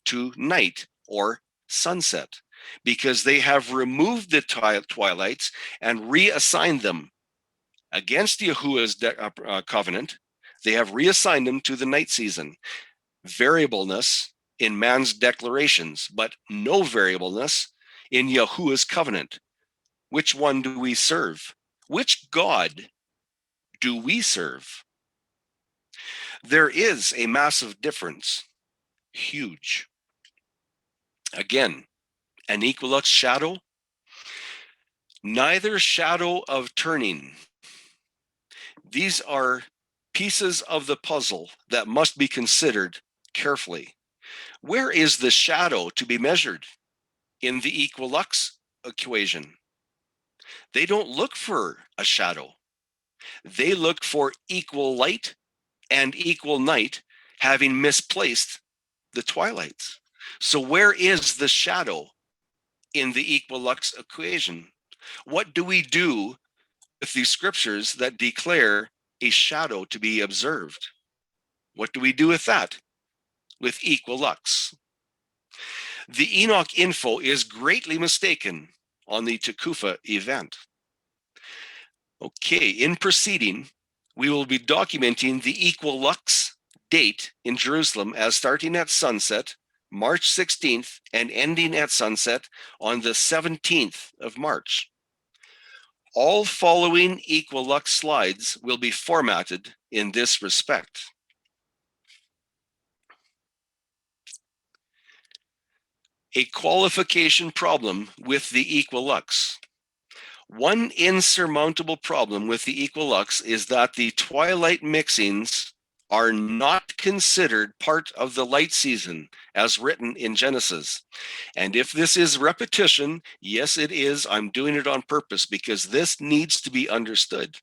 S1: to night or sunset, because they have removed the twilights and reassigned them against Yahuwah's covenant. They have reassigned them to the night season. Variableness in man's declarations, but no variableness in Yahuwah's covenant. Which one do we serve? Which God do we serve? There is a massive difference. Huge. Again, an equilux shadow, neither shadow of turning. These are pieces of the puzzle that must be considered carefully. Where is the shadow to be measured in the equilux equation? They don't look for a shadow. They look for equal light and equal night, having misplaced the twilights. So where is the shadow in the equilux equation? What do we do with these scriptures that declare a shadow to be observed? What do we do with that? With equilux. The Enoch info is greatly mistaken on the Tekufa event. Okay, in proceeding, we will be documenting the equilux date in Jerusalem as starting at sunset, March 16th, and ending at sunset on the 17th of March. All following equilux slides will be formatted in this respect. A qualification problem with the equilux. One insurmountable problem with the equilux is that the twilight mixings are not considered part of the light season as written in Genesis. And if this is repetition, yes, it is. I'm doing it on purpose because this needs to be understood.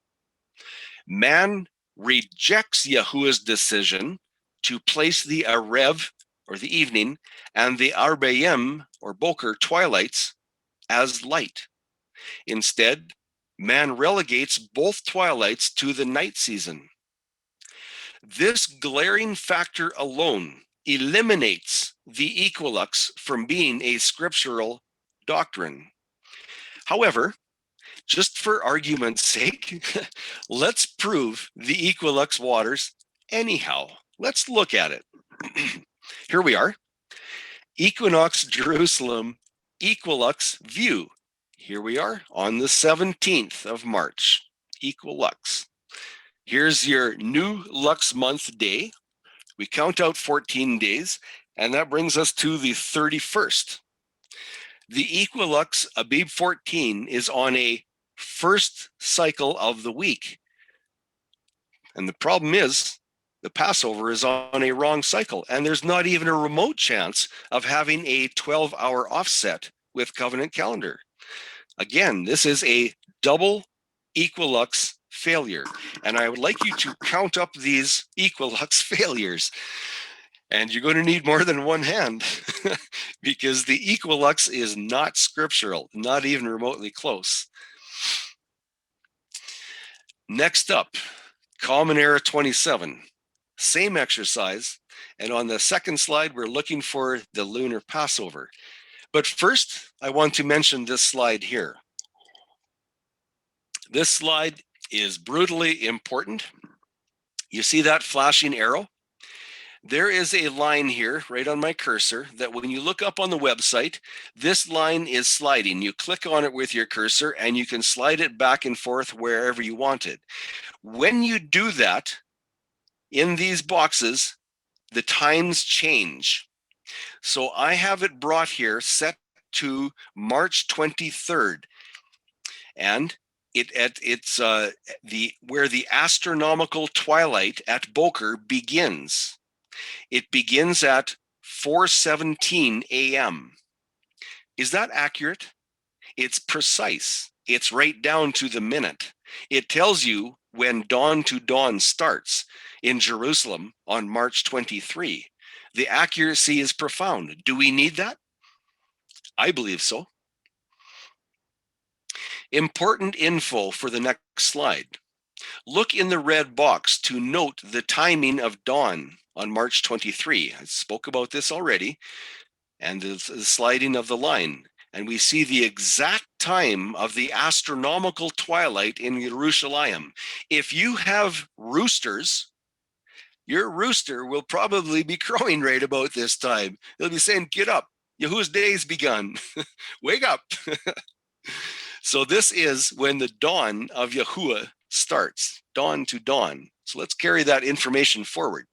S1: Man rejects Yahuwah's decision to place the Arev, or the evening, and the Arbayim, or Boker, twilights as light. Instead, man relegates both twilights to the night season. This glaring factor alone eliminates the equilux from being a scriptural doctrine. However, just for argument's sake, let's prove the equilux waters anyhow. Let's look at it. Here we are. Equinox Jerusalem equilux view. Here we are on the 17th of March, equilux. Here's your new lux month day. We count out 14 days, and that brings us to the 31st. The equilux Abib 14 is on a first cycle of the week. And the problem is, the Passover is on a wrong cycle, and there's not even a remote chance of having a 12-hour offset with covenant calendar. Again, this is a double equilux failure, and I would like you to count up these equilux failures. And you're going to need more than one hand because the equilux is not scriptural, not even remotely close. Next up, Common Era 27. Same exercise. And on the second slide, we're looking for the Lunar Passover. But first, I want to mention this slide here. This slide is brutally important. You see that flashing arrow? There is a line here right on my cursor that when you look up on the website, this line is sliding. You click on it with your cursor and you can slide it back and forth wherever you want it. When you do that, in these boxes, the times change. So I have it brought here set to March 23rd. And it's where the astronomical twilight at Boker begins. It begins at 4:17 a.m. Is that accurate? It's precise. It's right down to the minute. It tells you when dawn to dawn starts in Jerusalem on March 23. The accuracy is profound. Do we need that? I believe so. Important info for the next slide. Look in the red box to note the timing of dawn on March 23. I spoke about this already, and the sliding of the line. And we see the exact time of the astronomical twilight in Jerusalem. If you have roosters, your rooster will probably be crowing right about this time. They'll be saying, get up, Yahuwah's day's begun. Wake up. So this is when the dawn of Yahuwah starts, dawn to dawn. So let's carry that information forward.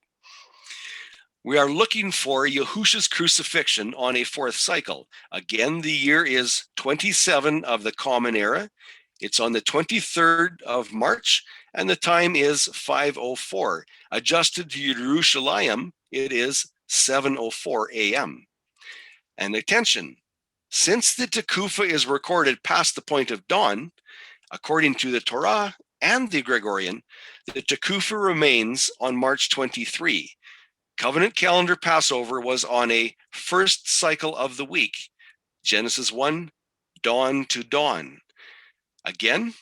S1: We are looking for Yahusha's crucifixion on a fourth cycle. Again, the year is 27 of the Common Era. It's on the 23rd of March, and the time is 5:04. Adjusted to Jerusalem, it is 7:04 a.m. And attention, Since the Tekufa is recorded past the point of dawn, according to the Torah and the Gregorian, the Tekufa remains on March 23. Covenant calendar Passover was on a first cycle of the week, Genesis 1, dawn to dawn. Again,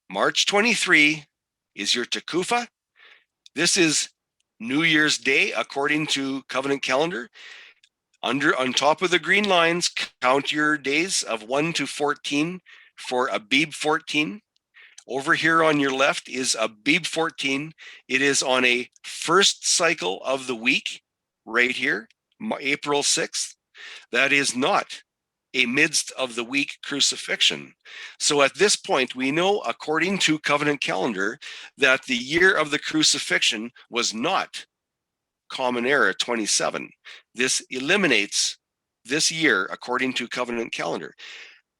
S1: March 23 is your Tekufa. This is New Year's Day according to covenant calendar. On top of the green lines, count your days of 1 to 14 for Abib 14. Over here on your left is Abib 14. It is on a first cycle of the week, right here, April 6th. That is not a midst of the week crucifixion. So at this point, we know, according to covenant calendar, that the year of the crucifixion was not Common Era 27. This eliminates this year according to covenant calendar.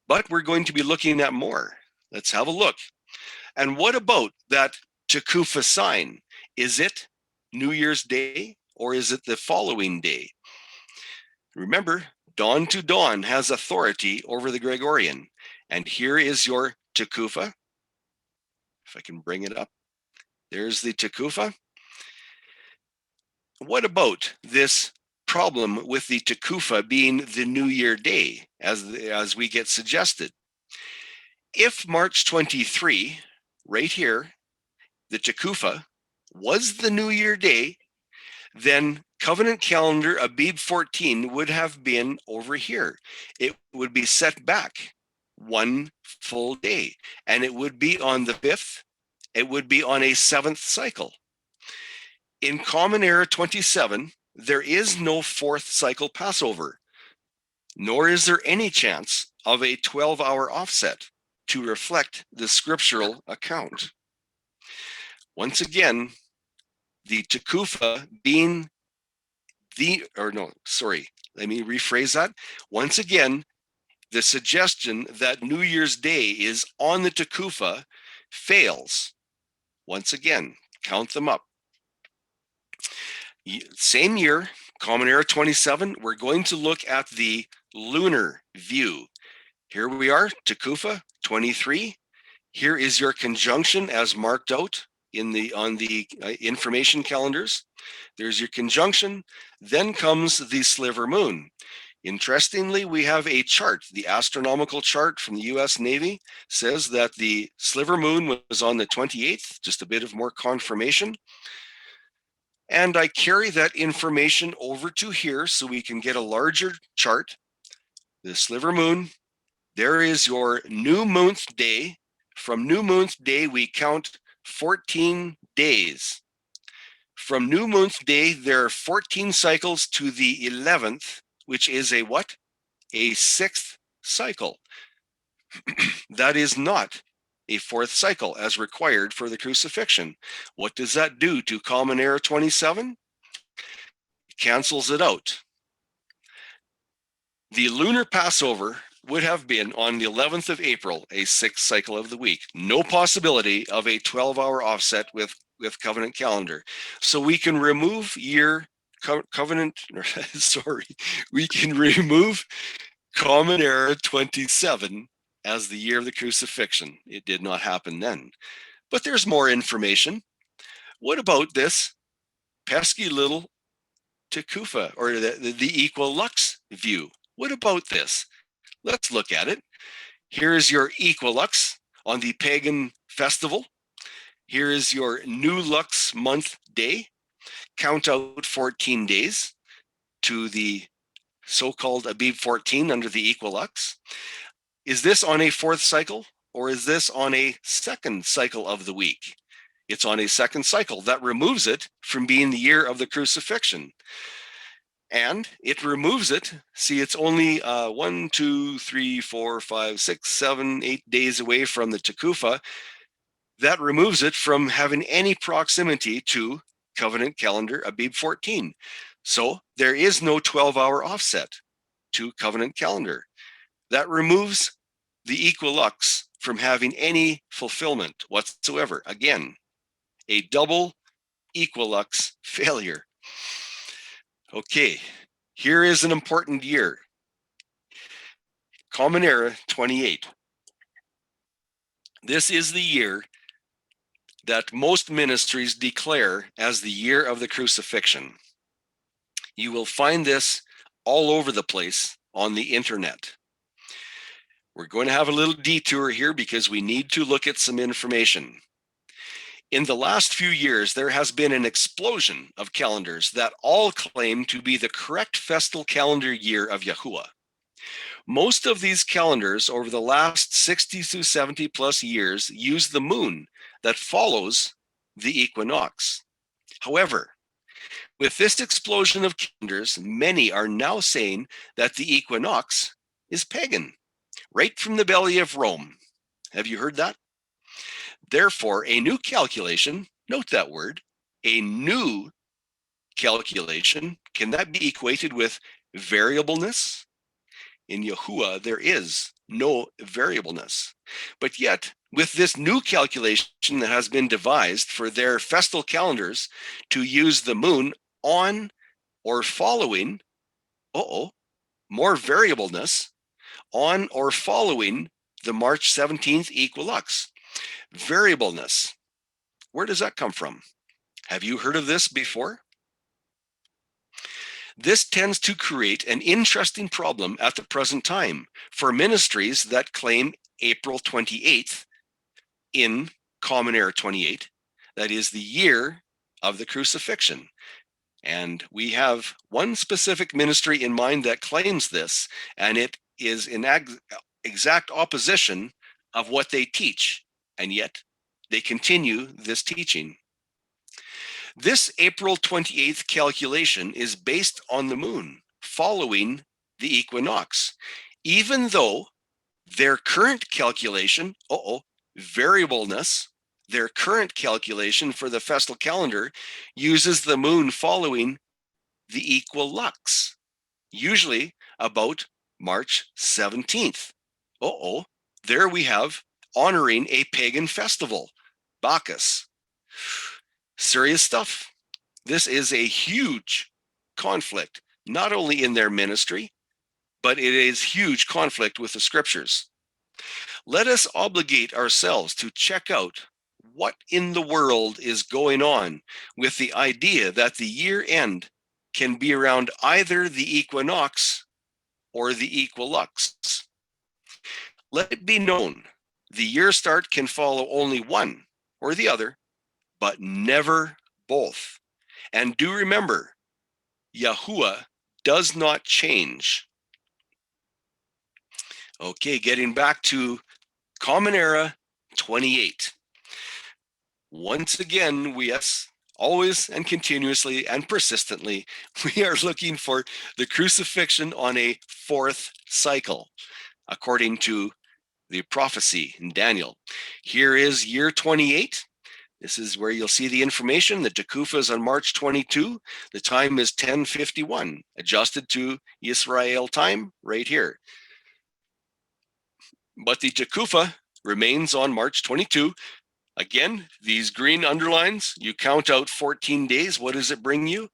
S1: But we're going to be looking at more. Let's have a look. And what about that Tekufa sign? Is it New Year's Day or is it the following day? Remember, dawn to dawn has authority over the Gregorian. And here is your Tekufa. If I can bring it up. There's the Tekufa. What about this problem with the Tekufa being the New Year day, as we get suggested? If March 23, right here, the Tekufa, was the New Year day, then covenant calendar Abib 14 would have been over here. It would be set back one full day, and it would be on the 5th. It would be on a 7th cycle. In Common Era 27, there is no 4th cycle Passover, nor is there any chance of a 12-hour offset to reflect the scriptural account. Once again, the Tekufa being let me rephrase that. Once again, the suggestion that New Year's Day is on the Tekufa fails. Once again, count them up. Same year, Common Era 27, we're going to look at the lunar view. Here we are, Tekufa 23. Here is your conjunction as marked out on the information calendars. There's your conjunction. Then comes the Sliver Moon. Interestingly, we have a chart. The astronomical chart from the US Navy says that the Sliver Moon was on the 28th, just a bit of more confirmation. And I carry that information over to here so we can get a larger chart. The Sliver Moon, there is your new moonth day. From new moonth day, we count 14 days. From new moonth day, there are 14 cycles to the 11th, which is a what? A 6th cycle. That is not a 4th cycle as required for the crucifixion. What does that do to Common Era 27? It cancels it out. The Lunar Passover would have been on the 11th of April, a 6th cycle of the week. No possibility of a 12-hour offset with covenant calendar. So we can remove we can remove Common Era 27 as the year of the crucifixion. It did not happen then. But there's more information. What about this pesky little Tekufa, or the equal lux view? What about this? Let's look at it. Here's your equilux on the pagan festival. Here is your new lux month day. Count out 14 days to the so-called Abib 14 under the equilux. Is this on a 4th cycle or is this on a 2nd cycle of the week? It's on a 2nd cycle. That removes it from being the year of the crucifixion. And it removes it. See, it's only 1, 2, 3, 4, 5, 6, 7, 8 days away from the Tekufa. That removes it from having any proximity to covenant calendar Abib 14. So there is no 12-hour offset to covenant calendar. That removes the equilux from having any fulfillment whatsoever. Again, a double equilux failure. Okay, here is an important year. Common Era 28. This is the year that most ministries declare as the year of the crucifixion. You will find this all over the place on the internet. We're going to have a little detour here because we need to look at some information. In the last few years, there has been an explosion of calendars that all claim to be the correct festal calendar year of Yahuwah. Most of these calendars over the last 60 to 70 plus years use the moon that follows the equinox. However, with this explosion of calendars, many are now saying that the equinox is pagan, right from the belly of Rome. Have you heard that? Therefore, a new calculation, note that word, a new calculation, can that be equated with variableness? In Yahuwah, there is no variableness. But yet, with this new calculation that has been devised for their festal calendars to use the moon on or following, more variableness, on or following the March 17th equinox. Variableness. Where does that come from? Have you heard of this before? This tends to create an interesting problem at the present time for ministries that claim April 28th in Common Era 28, that is the year of the crucifixion. And we have one specific ministry in mind that claims this, and it is in exact opposition of what they teach, and yet they continue this teaching. This April 28th calculation is based on the moon following the equinox, even though their current calculation, variableness, their current calculation for the festal calendar uses the moon following the equinox, usually about March 17th. There we have honoring a pagan festival, Bacchus. Serious stuff. This is a huge conflict, not only in their ministry, but it is huge conflict with the scriptures. Let us obligate ourselves to check out what in the world is going on with the idea that the year end can be around either the equinox or the equilux. Let it be known, the year start can follow only one or the other, but never both. And do remember, Yahuwah does not change. Okay, getting back to Common Era 28. Once again, always and continuously and persistently, we are looking for the crucifixion on a fourth cycle, according to the prophecy in Daniel. Here is year 28. This is where you'll see the information. The Tekufa is on March 22. The time is 10:51, adjusted to Israel time right here. But the Tekufa remains on March 22. Again, these green underlines, you count out 14 days. What does it bring you?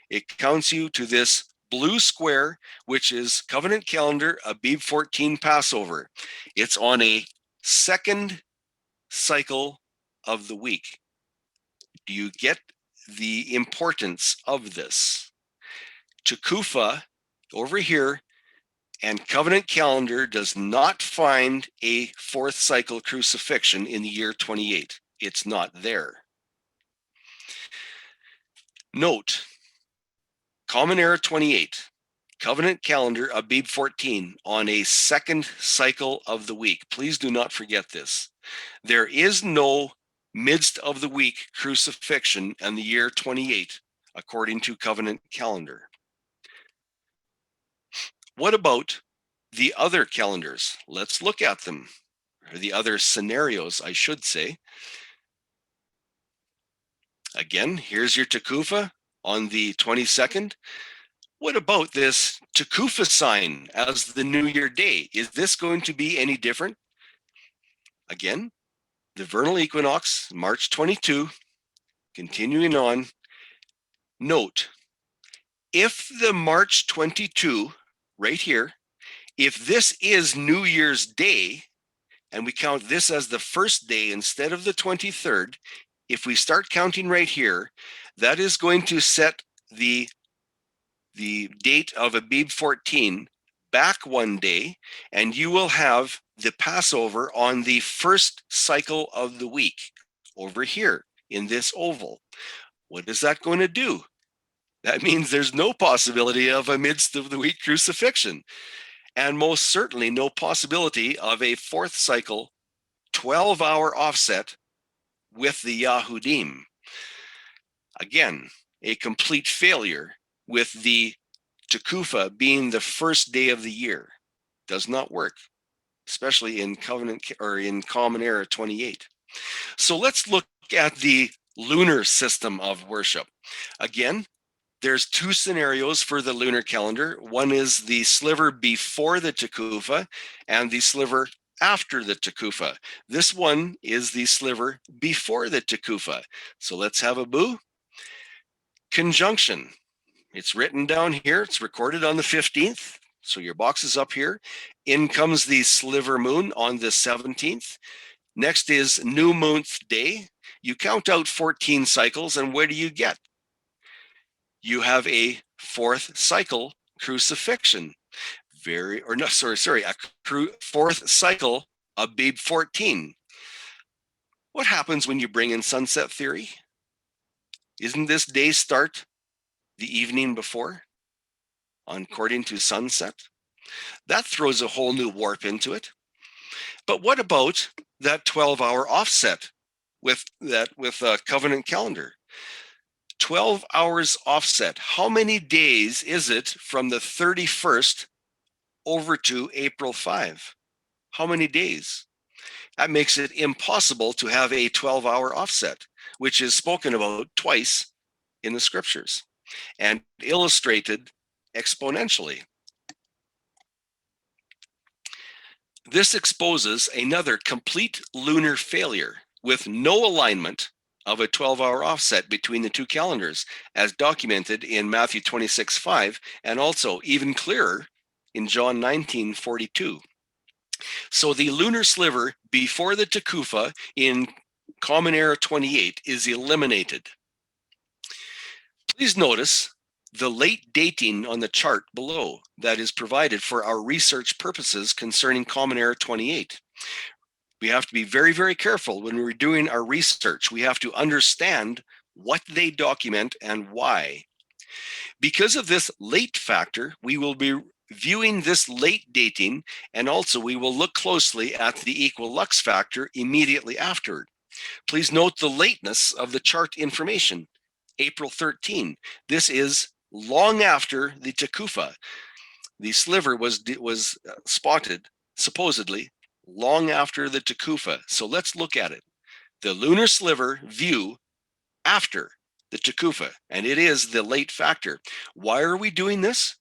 S1: It counts you to this blue square, which is covenant calendar, Abib 14 Passover. It's on a second cycle of the week. Do you get the importance of this? Tekufa over here and covenant calendar does not find a fourth cycle crucifixion in the year 28. It's not there. Note, Common Era 28, covenant calendar Abib 14 on a second cycle of the week. Please do not forget this. There is no midst of the week crucifixion in the year 28, according to covenant calendar. What about the other calendars? Let's look at them, or the other scenarios, I should say. Again, here's your Tekufa on the 22nd. What about this Tekufa sign as the New Year day? Is this going to be any different? Again, the vernal equinox, March 22, continuing on. Note, if the March 22, right here, If this is New Year's Day, and we count this as the first day instead of the 23rd, if we start counting right here, that is going to set the date of Abib 14 back one day, and you will have the Passover on the first cycle of the week over here in this oval. What is that going to do? That means there's no possibility of a midst of the week crucifixion, and most certainly no possibility of a fourth cycle 12-hour offset with the Yahudim. Again, a complete failure with the Tekufa being the first day of the year. Does not work, especially in Covenant or in Common Era 28. So let's look at the lunar system of worship. Again, there's two scenarios for the lunar calendar. One is the sliver before the Tekufa and the sliver after the Tekufa. This one is the sliver before the Tekufa. So let's have a boo. Conjunction. It's written down here. It's recorded on the 15th. So your box is up here. In comes the Sliver Moon on the 17th. Next is New Moonth Day. You count out 14 cycles, and what do you get? You have a fourth cycle crucifixion. A fourth cycle Abib 14. What happens when you bring in sunset theory? Isn't this day start the evening before, according to sunset? That throws a whole new warp into it. But what about that 12-hour offset with a covenant calendar? 12 hours offset. How many days is it from the 31st over to April 5? How many days? That makes it impossible to have a 12-hour offset, which is spoken about twice in the scriptures and illustrated exponentially. This exposes another complete lunar failure with no alignment of a 12-hour offset between the two calendars, as documented in Matthew 26:5, and also even clearer in John 19:42. So the lunar sliver before the Tekufa in Common Era 28 is eliminated. Please notice the late dating on the chart below that is provided for our research purposes concerning Common Era 28. We have to be very, very careful when we're doing our research. We have to understand what they document and why. Because of this late factor, we will be viewing this late dating, and also we will look closely at the equal lux factor immediately after. Please note the lateness of the chart information. April 13. This is long after the Tekufa. The sliver was spotted, supposedly, long after the Tekufa. So let's look at it. The lunar sliver view after the Tekufa, and it is the late factor. Why are we doing this?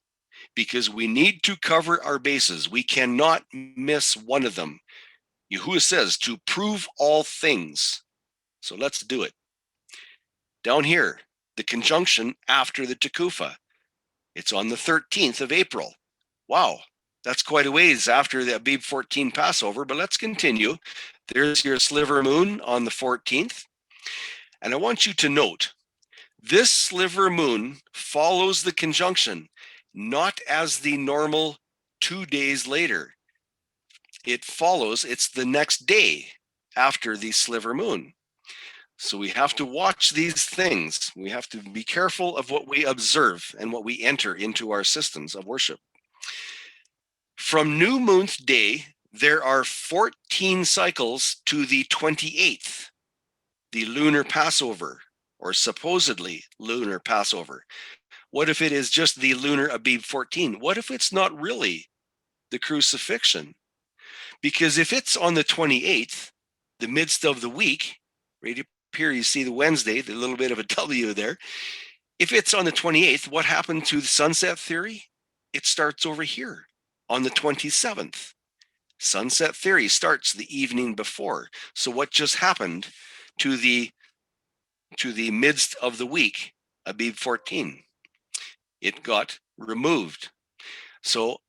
S1: Because we need to cover our bases. We cannot miss one of them. Yahusha says to prove all things. So let's do it. Down here, the conjunction after the Tekufa. It's on the 13th of April. Wow, that's quite a ways after the Abib 14 Passover, but let's continue. There's your Sliver Moon on the 14th. And I want you to note, this Sliver Moon follows the conjunction, not as the normal 2 days later. It follows, it's the next day after the Sliver Moon. So we have to watch these things. We have to be careful of what we observe and what we enter into our systems of worship. From New Moonth Day, there are 14 cycles to the 28th, the Lunar Passover, or supposedly Lunar Passover. What if it is just the Lunar Abib 14? What if it's not really the Crucifixion? Because if it's on the 28th, the midst of the week, right up here you see the Wednesday, the little bit of a W there. If it's on the 28th, what happened to the sunset theory? It starts over here on the 27th. Sunset theory starts the evening before. So what just happened to the midst of the week, Abib 14? It got removed. So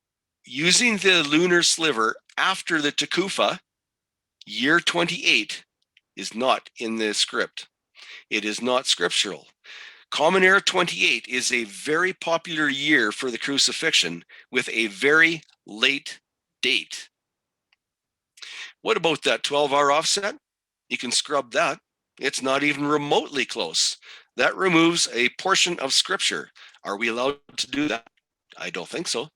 S1: using the lunar sliver after the Tekufa, year 28 is not in the script. It is not scriptural. Common Era 28 is a very popular year for the crucifixion with a very late date. What about that 12-hour offset? You can scrub that. It's not even remotely close. That removes a portion of scripture. Are we allowed to do that? I don't think so.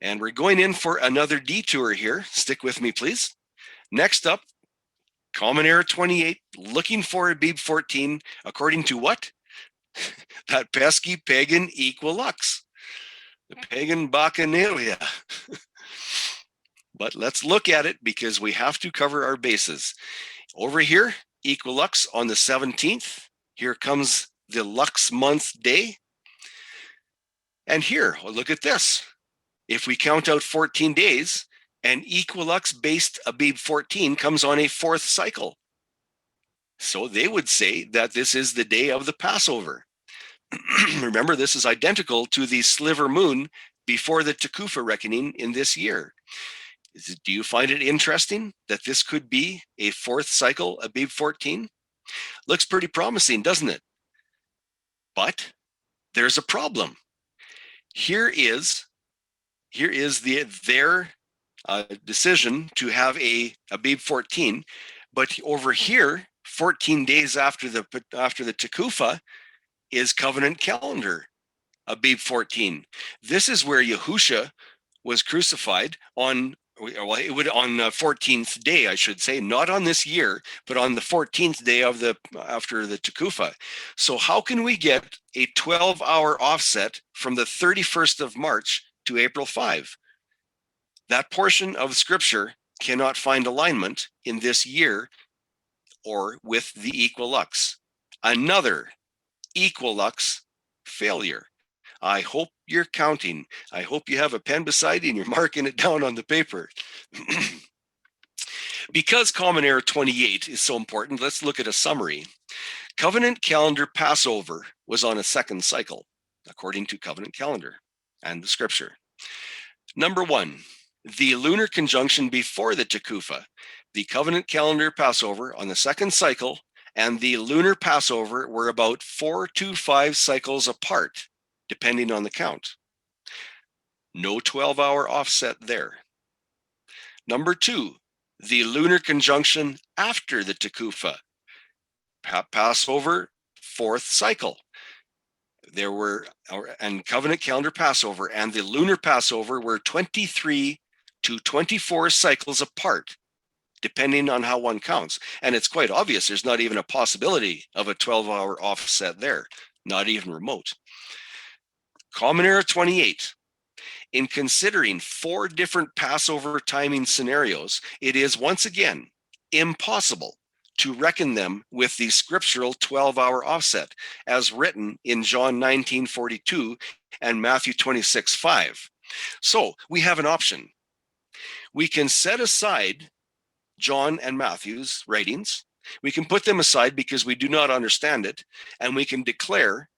S1: And we're going in for another detour here. Stick with me, please. Next up, Common Era 28, looking for Abib 14, according to what? That pesky pagan equilux, the pagan bacchanalia. But let's look at it because we have to cover our bases. Over here, equilux on the 17th. Here comes the lux month day. And here, look at this. If we count out 14 days, an equilux-based Abib 14 comes on a fourth cycle. So they would say that this is the day of the Passover. Remember, this is identical to the Sliver Moon before the Tekufa reckoning in this year. Do you find it interesting that this could be a fourth cycle Abib 14? Looks pretty promising, doesn't it? But there's a problem. Here is their decision to have a Abib 14, but over here, 14 days after the Tekufa, is covenant calendar Abib 14. This is where Yahusha was crucified on 14th day, I should say, not on this year, but on the 14th day after the Tekufa. So how can we get a 12-hour offset from the 31st of March to April 5? That portion of scripture cannot find alignment in this year or with the equilux. Another equilux failure. I hope you're counting. I hope you have a pen beside you and you're marking it down on the paper. Because Common Era 28 is so important, let's look at a summary. Covenant Calendar Passover was on a second cycle, according to Covenant Calendar and the scripture. Number one, the Lunar Conjunction before the Tekufa. The Covenant Calendar Passover on the second cycle and the Lunar Passover were about 4 to 5 cycles apart, depending on the count. No 12-hour offset there. Number two, the Lunar Conjunction after the Tekufa. Passover, fourth cycle. And Covenant Calendar Passover and the Lunar Passover were 23 to 24 cycles apart, depending on how one counts. And it's quite obvious there's not even a possibility of a 12-hour offset there, not even remote. Common Era 28. In considering 4 different Passover timing scenarios, it is once again impossible to reckon them with the scriptural 12-hour offset as written in John 19:42 and Matthew 26:5. So we have an option. We can set aside John and Matthew's writings. We can put them aside because we do not understand it, and we can declare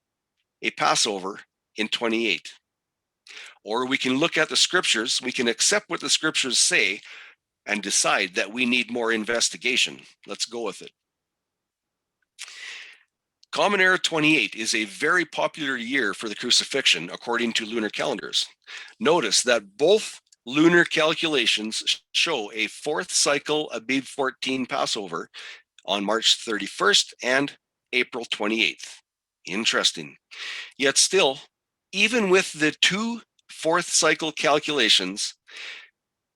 S1: a Passover in 28. Or we can look at the scriptures, we can accept what the scriptures say and decide that we need more investigation. Let's go with it. Common Era 28 is a very popular year for the crucifixion according to lunar calendars. Notice that both lunar calculations show a fourth cycle Abib 14 Passover on March 31st and April 28th. Interesting. Yet still, even with the 2 fourth cycle calculations,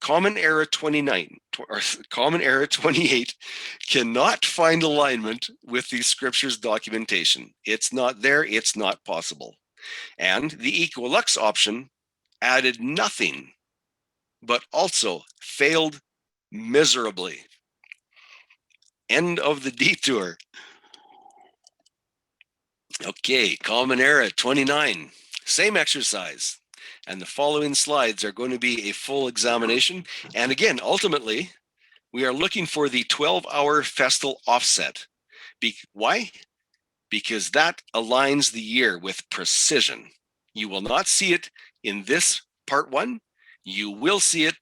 S1: Common Era 29 or Common Era 28 cannot find alignment with the scriptures documentation. It's not there, it's not possible. And the equilux option added nothing, but also failed miserably. End of the detour. Okay, Common Era 29, same exercise. And the following slides are going to be a full examination. And again, ultimately, we are looking for the 12-hour festal offset. Why? Because that aligns the year with precision. You will not see it in this part 1. You will see it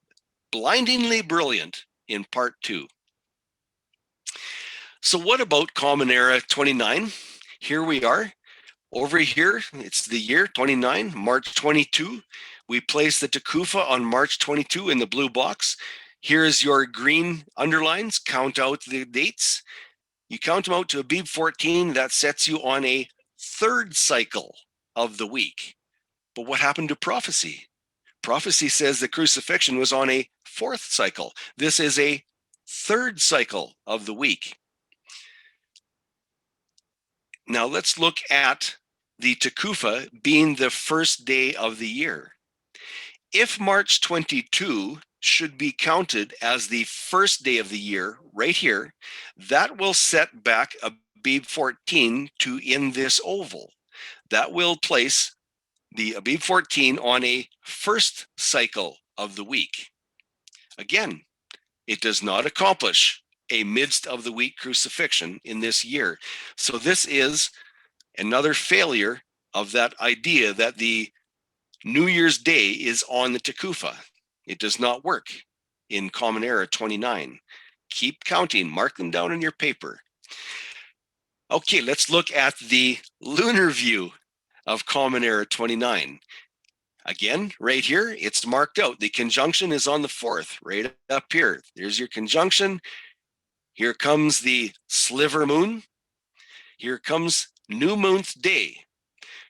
S1: blindingly brilliant in part 2. So what about Common Era 29? Here we are. Over here, it's the year 29, March 22. We place the Tekufa on March 22 in the blue box. Here's your green underlines. Count out the dates. You count them out to Abib 14. That sets you on a third cycle of the week. But what happened to prophecy? Prophecy says the crucifixion was on a fourth cycle. This is a third cycle of the week. Now let's look at the Tekufa being the first day of the year. If March 22 should be counted as the first day of the year right here, that will set back Abib 14 to in this oval. That will place the Abib 14 on a first cycle of the week. Again, it does not accomplish a midst of the week crucifixion in this year. So this is another failure of that idea that the New Year's Day is on the Tekufa. It does not work in Common Era 29. Keep counting, mark them down in your paper. Okay, let's look at the lunar view of Common Era 29. Again, right here, it's marked out. The conjunction is on the 4th, right up here. There's your conjunction. Here comes the Sliver Moon. Here comes New Moon's Day.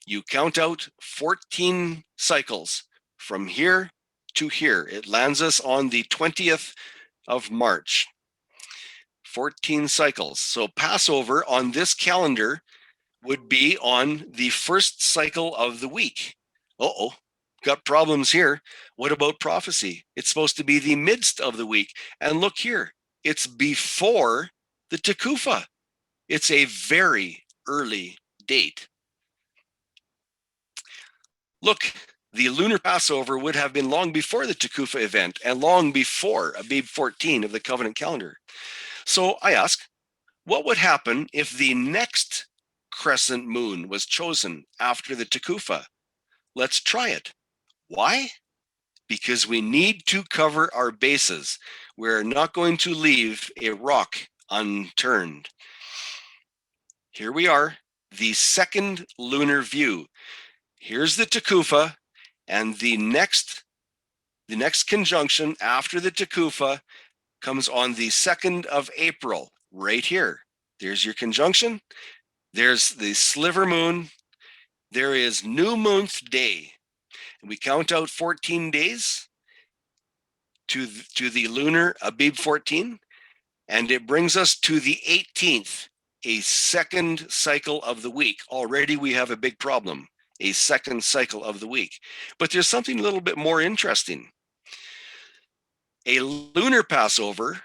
S1: You count out 14 cycles from here to here. It lands us on the 20th of March. 14 cycles. So Passover on this calendar would be on the first cycle of the week. Uh-oh, got problems here. What about prophecy? It's supposed to be the midst of the week. And look here, it's before the Tekufa. It's a very early date. Look, the Lunar Passover would have been long before the Tekufa event and long before Abib 14 of the covenant calendar. So I ask, what would happen if the next crescent moon was chosen after the Tekufa? Let's try it. Why? Because we need to cover our bases. We're not going to leave a rock unturned. Here we are, the second lunar view. Here's the Tekufa, and the next conjunction after the Tekufa comes on the 2nd of April, right here. There's your conjunction. There's the Sliver Moon. There is New Moon's Day. And we count out 14 days to the lunar Abib 14, and it brings us to the 18th, a second cycle of the week. Already we have a big problem, a second cycle of the week. But there's something a little bit more interesting. A lunar Passover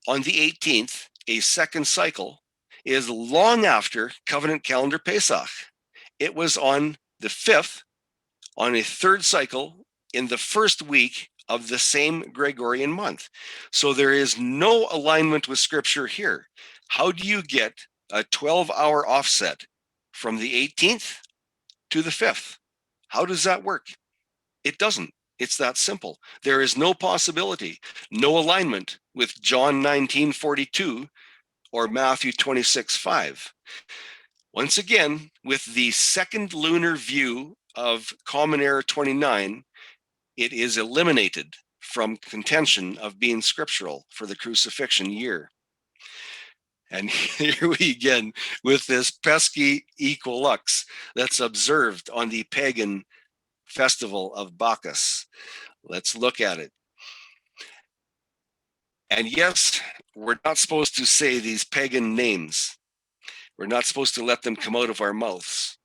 S1: on the 18th, a second cycle, is long after covenant calendar Pesach. It was on the 5th, on a third cycle in the first week of the same Gregorian month. So there is no alignment with Scripture here. How do you get a 12-hour offset from the 18th to the 5th? How does that work? It doesn't. It's that simple. There is no possibility, no alignment with John 19:42 or Matthew 26:5. Once again, with the second lunar view of Common Era 29, it is eliminated from contention of being scriptural for the crucifixion year. And here we again with this pesky equilux that's observed on the pagan festival of Bacchus. Let's look at it. And yes, we're not supposed to say these pagan names. We're not supposed to let them come out of our mouths.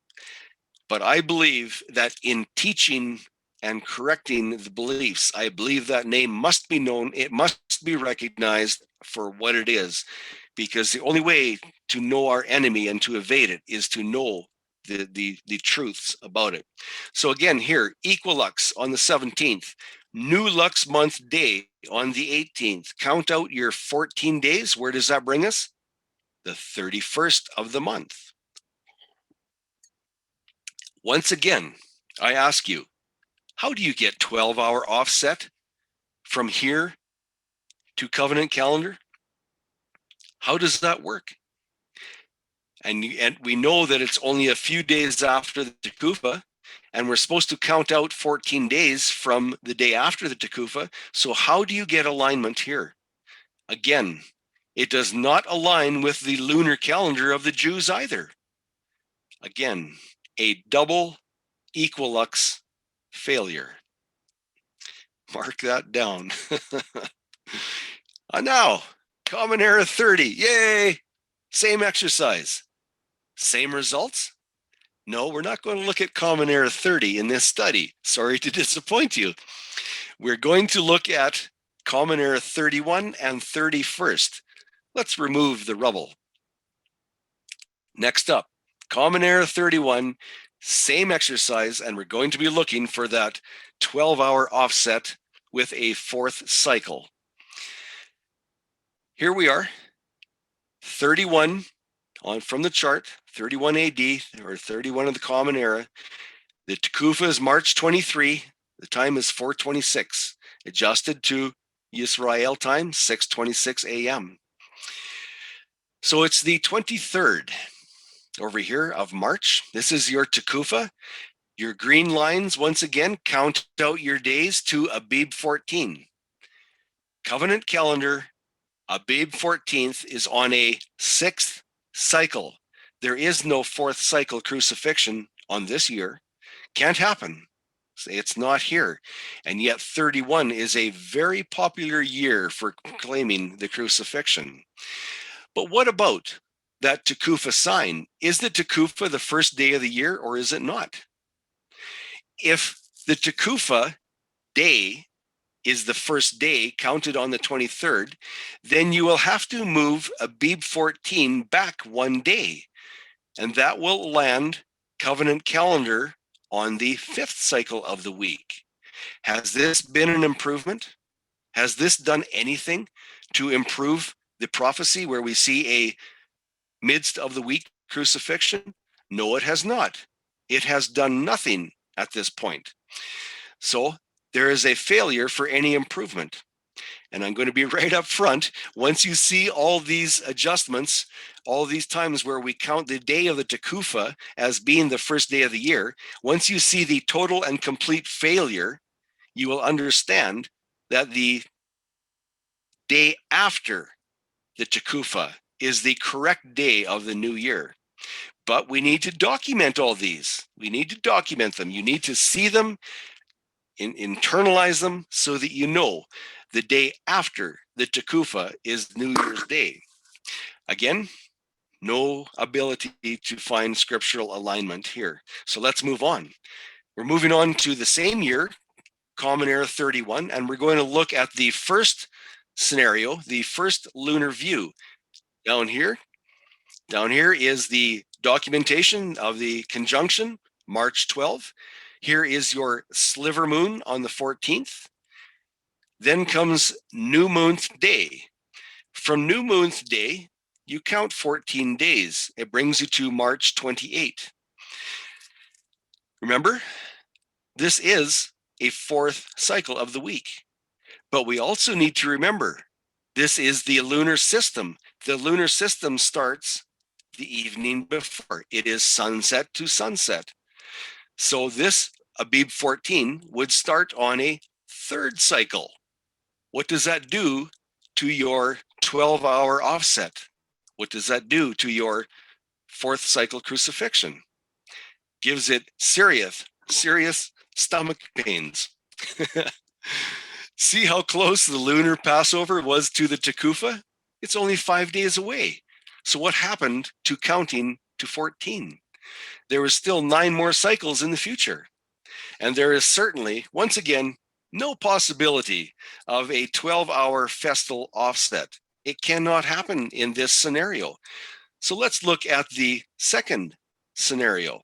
S1: But I believe that in teaching and correcting the beliefs, I believe that name must be known. It must be recognized for what it is, because the only way to know our enemy and to evade it is to know the truths about it. So again, here, equilux on the 17th, new lux month day on the 18th. Count out your 14 days. Where does that bring us? The 31st of the month. Once again, I ask you, How do you get 12-hour offset from here to covenant calendar? How does that work? And we know that it's only a few days after the Tekufa, and we're supposed to count out 14 days from the day after the Tekufa. So how do you get alignment here? Again, it does not align with the lunar calendar of the Jews either. Again, a double equilux failure. Mark that down. Now, Common Era 30. Yay! Same exercise. Same results? No, we're not going to look at Common Era 30 in this study. Sorry to disappoint you. We're going to look at Common Era 31 and 31st. Let's remove the rubble. Next up, Common Era 31, same exercise, and we're going to be looking for that 12-hour offset with a fourth cycle. Here we are, 31 from the chart, 31 AD, or 31 of the Common Era. The Tekufa is March 23. The time is 4:26, adjusted to Yisrael time, 6:26 a.m. So it's the 23rd over here of March. This is your Tekufa. Your green lines, once again, count out your days to Abib 14. Covenant calendar, Abib 14th is on a sixth cycle. There is no fourth cycle crucifixion on this year. Can't happen. It's not here. And yet 31 is a very popular year for claiming the crucifixion. But what about that Tekufa sign? Is the Tekufa the first day of the year, or is it not? If the Tekufa day is the first day counted on the 23rd, then you will have to move Abib 14 back one day. And that will land covenant calendar on the fifth cycle of the week. Has this been an improvement? Has this done anything to improve the prophecy where we see a midst of the week crucifixion? No, it has not. It has done nothing at this point. So there is a failure for any improvement. And I'm going to be right up front. Once you see all these adjustments, all these times where we count the day of the Tekufa as being the first day of the year, once you see the total and complete failure, you will understand that the day after the Tekufa is the correct day of the new year. But we need to document all these. We need to document them. You need to see them, internalize them, so that you know the day after the Tekufa is New Year's Day. Again, no ability to find scriptural alignment here. So let's move on. We're moving on to the same year, Common Era 31, and we're going to look at the first scenario, the first lunar view. Down here is the documentation of the conjunction, March 12. Here is your Sliver Moon on the 14th. Then comes New Moon's Day. From New Moon's Day, you count 14 days. It brings you to March 28. Remember, this is a fourth cycle of the week. But we also need to remember, this is the lunar system. The lunar system starts the evening before. It is sunset to sunset. So this Abib 14 would start on a third cycle. What does that do to your 12-hour offset? What does that do to your fourth cycle crucifixion? Gives it serious stomach pains. See how close the Lunar Passover was to the Tekufa? It's only 5 days away. So what happened to counting to 14? There was still 9 more cycles in the future. And there is certainly, once again, no possibility of a 12-hour festal offset. It cannot happen in this scenario. So let's look at the second scenario.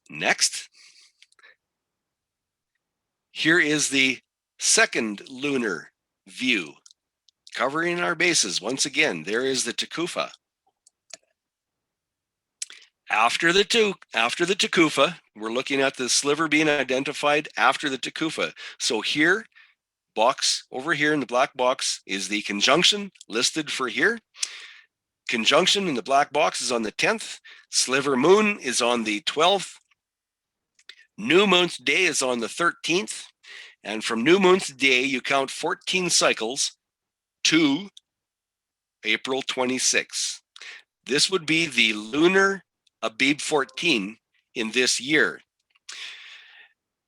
S1: Next, here is the second lunar view, covering our bases. Once again, there is the Tekufa. After the Tekufa, we're looking at the sliver being identified after the Tekufa. So here, box over here in the black box is the conjunction listed for here. Conjunction in the black box is on the 10th. Sliver Moon is on the 12th. New Moon's Day is on the 13th. And from New Moon's Day, you count 14 cycles to April 26th. This would be the lunar Abib 14 in this year.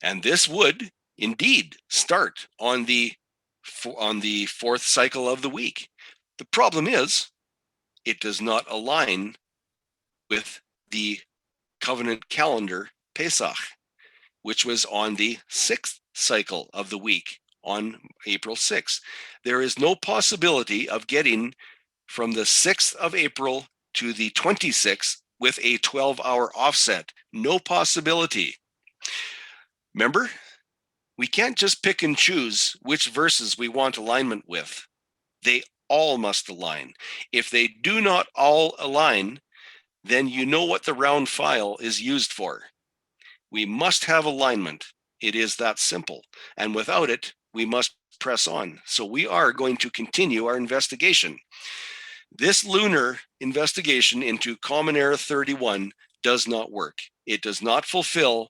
S1: And this would indeed start on the fourth cycle of the week. The problem is it does not align with the covenant calendar Pesach, which was on the sixth cycle of the week on April 6th. There is no possibility of getting from the 6th of April to the 26th with a 12-hour offset. No possibility. Remember, we can't just pick and choose which verses we want alignment with. They all must align. If they do not all align, then you know what the round file is used for. We must have alignment. It is that simple. And without it, we must press on. So we are going to continue our investigation. This lunar investigation into Common Era 31 does not work. It does not fulfill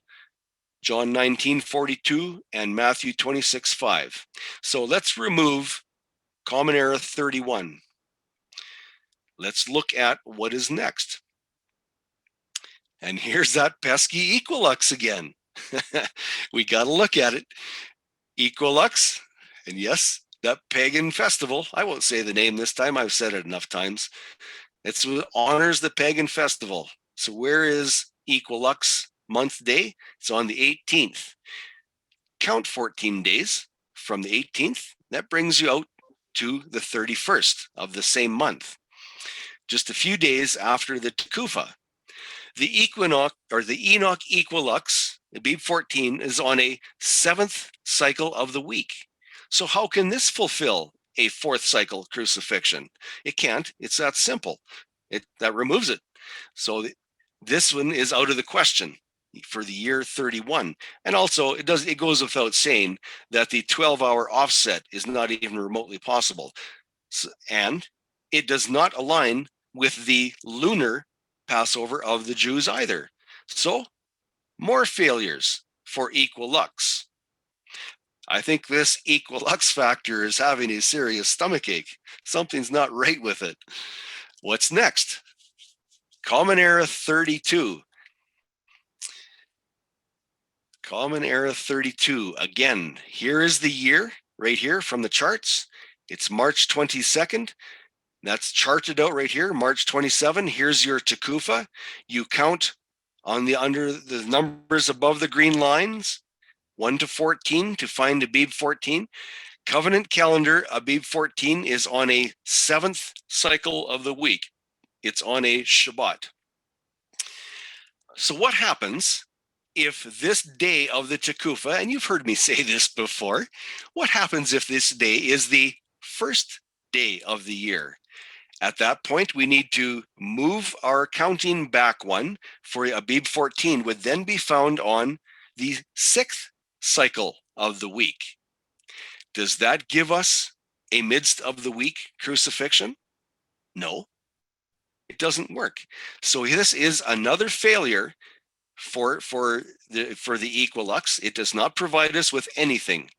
S1: John 19:42 and Matthew 26:5. So let's remove Common Era 31. Let's look at what is next. And here's that pesky equilux again. We got to look at it. Equilux, and yes, that pagan festival. I won't say the name this time. I've said it enough times. It honors the pagan festival. So where is Equilux month day? It's on the 18th. Count 14 days from the 18th. That brings you out to the 31st of the same month. Just a few days after the Tekufa. The equinox or the Enoch equilux, Abib 14, is on a seventh cycle of the week. So how can this fulfill a fourth cycle crucifixion? It can't. It's that simple. That removes it. So this one is out of the question for the year 31. And also it goes without saying that the 12-hour offset is not even remotely possible. And it does not align with the lunar Passover of the Jews either. So more failures for Equilux. I think this Equilux factor is having a serious stomachache. Something's not right with it. What's next? Common Era 32. Common Era 32. Again, here is the year right here from the charts. It's March 22nd. That's charted out right here, March 27. Here's your Tekufa. You count on under the numbers above the green lines, 1 to 14 to find Abib 14. Covenant calendar Abib 14 is on a seventh cycle of the week. It's on a Shabbat. So what happens if this day of the Tekufa, and you've heard me say this before, what happens if this day is the first day of the year? At that point, we need to move our counting back one for Abib 14 would then be found on the sixth cycle of the week. Does that give us a midst of the week crucifixion? No, it doesn't work. So this is another failure for the Equilux. It does not provide us with anything.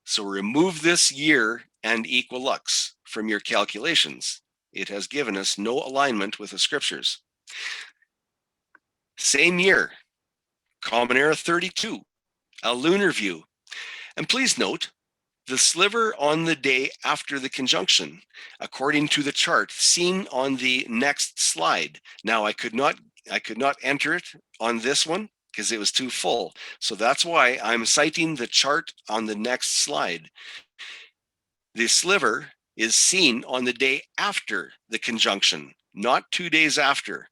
S1: So remove this year and Equilux from your calculations. It has given us no alignment with the scriptures. Same year, Common Era 32, a lunar view. And please note, the sliver on the day after the conjunction, according to the chart seen on the next slide. Now I could not enter it on this one because it was too full. So that's why I'm citing the chart on the next slide. The sliver is seen on the day after the conjunction, not 2 days after.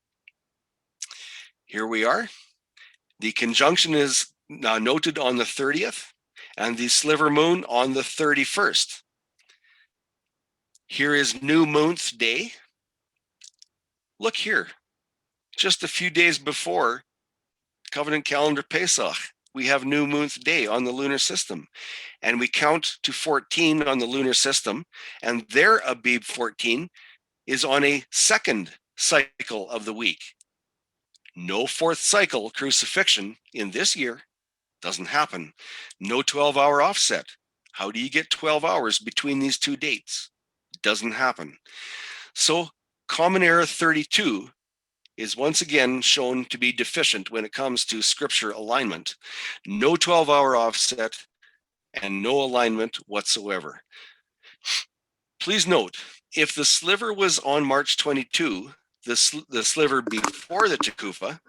S1: Here we are. The conjunction is noted on the 30th and the sliver moon on the 31st. Here is New Moon's Day. Look here. just a few days before Covenant Calendar Pesach, we have New Moon's Day on the lunar system. And we count to 14 on the lunar system, and their Abib 14 is on a second cycle of the week. No fourth cycle crucifixion in this year. Doesn't happen. No 12-hour offset. How do you get 12 hours between these two dates? Doesn't happen. So Common Era 32 is once again shown to be deficient when it comes to scripture alignment. No 12-hour offset and no alignment whatsoever. Please note, if the sliver was on March 22, the sliver before the Tekufa,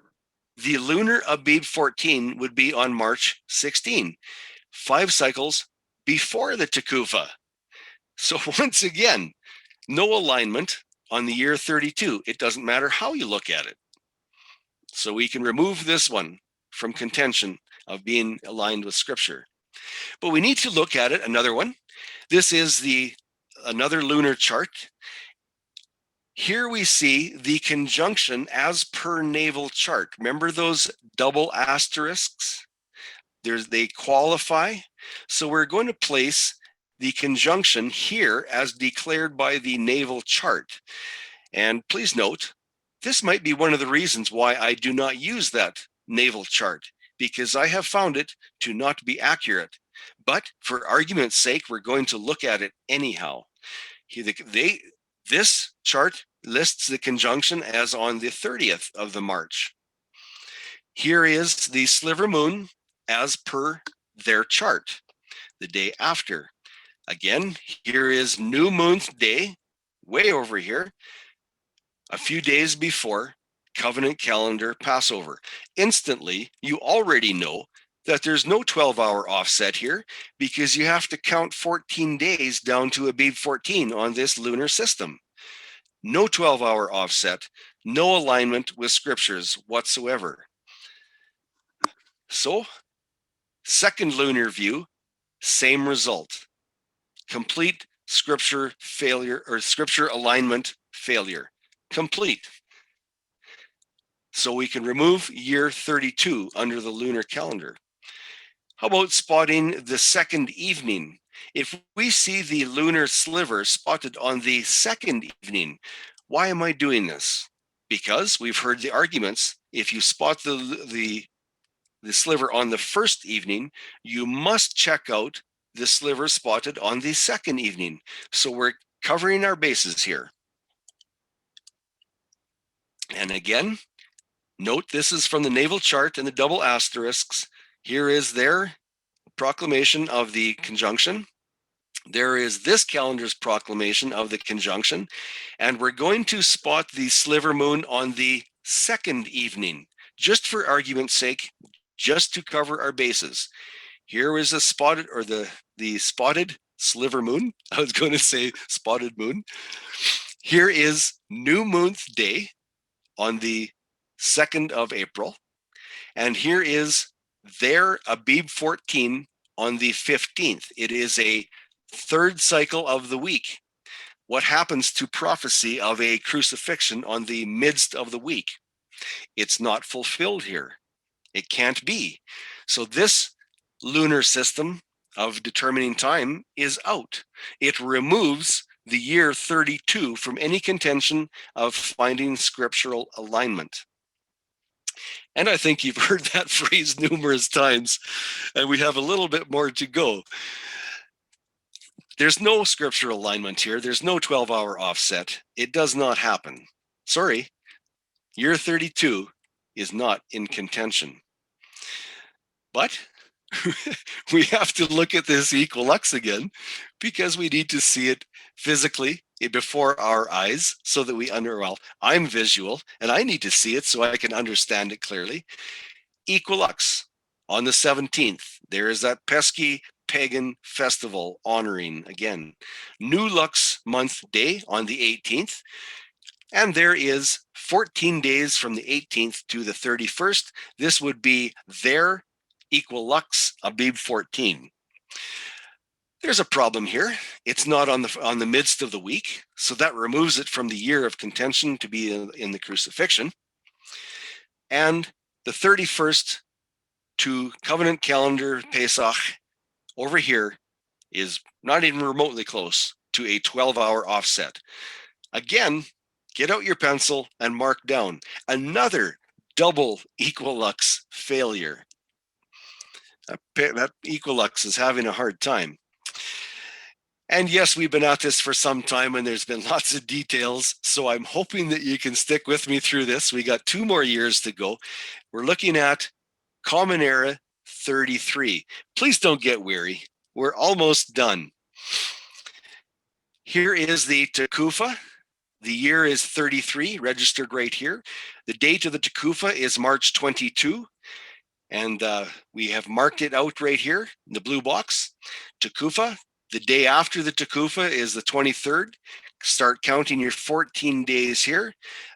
S1: the lunar Abib 14 would be on March 16, 5 cycles before the Tekufa. So once again, no alignment on the year 32. It doesn't matter how you look at it. So we can remove this one from contention of being aligned with Scripture. But we need to look at it, another one. This is another lunar chart. Here we see the conjunction as per naval chart. Remember those double asterisks? They qualify. So we're going to place the conjunction here as declared by the naval chart. And please note, this might be one of the reasons why I do not use that naval chart, because I have found it to not be accurate. But for argument's sake, we're going to look at it anyhow. This chart lists the conjunction as on the 30th of the March. Here is the Sliver Moon as per their chart, the day after. Again, here is New Moon's Day, way over here, a few days before Covenant Calendar Passover. Instantly, you already know that there's no 12-hour offset here because you have to count 14 days down to Abib 14 on this lunar system. No 12-hour offset, no alignment with scriptures whatsoever. So, second lunar view, same result. Complete scripture failure or scripture alignment failure. Complete. So we can remove year 32 under the lunar calendar. How about spotting the second evening? If we see the lunar sliver spotted on the second evening, why am I doing this? Because we've heard the arguments. If you spot the sliver on the first evening, you must check out the sliver spotted on the second evening. So we're covering our bases here. And again, note this is from the naval chart and the double asterisks. Here is their proclamation of the conjunction. There is this calendar's proclamation of the conjunction. And we're going to spot the Sliver Moon on the second evening, just for argument's sake, just to cover our bases. Here is a spotted, or the spotted Sliver Moon. I was going to say spotted moon. Here is New Moon's Day on the 2nd of April. And here is their Abib 14 on the 15th. It is a third cycle of the week. What happens to prophecy of a crucifixion on the midst of the week? It's not fulfilled here. It can't be. So this lunar system of determining time is out. It removes the year 32 from any contention of finding scriptural alignment. And I think you've heard that phrase numerous times, and we have a little bit more to go. There's no scriptural alignment here. There's no 12-hour offset. It does not happen. Sorry, year 32 is not in contention. But we have to look at this equilux again because we need to see it physically before our eyes so that I'm visual and I need to see it so I can understand it clearly. Equilux on the 17th. There is that pesky pagan festival honoring again. New Lux month day on the 18th. And there is 14 days from the 18th to the 31st. This would be their Equilux Abib 14. There's a problem here. It's not on the midst of the week, so that removes it from the year of contention to be in the crucifixion. And the 31st to covenant calendar Pesach over here is not even remotely close to a 12-hour offset. Again, get out your pencil and mark down another double equilux failure. That equilux is having a hard time. And yes, we've been at this for some time and there's been lots of details. So I'm hoping that you can stick with me through this. We got 2 more years to go. We're looking at Common Era 33. Please don't get weary. We're almost done. Here is the Tekufa. The year is 33, registered right here. The date of the Tekufa is March 22. And we have marked it out right here in the blue box. Tekufa. The day after the Tekufa is the 23rd. Start counting your 14 days here.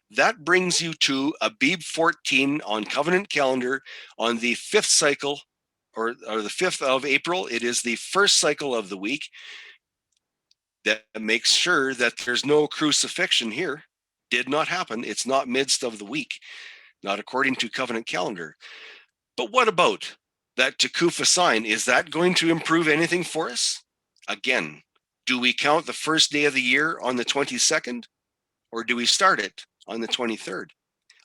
S1: That brings you to Abib 14 on covenant calendar on the 5th cycle, or the 5th of April. It is the first cycle of the week. That makes sure that there's no crucifixion here. Did not happen. It's not midst of the week, not according to covenant calendar. But what about that Tekufa sign? Is that going to improve anything for us? Again, do we count the first day of the year on the 22nd, or do we start it on the 23rd,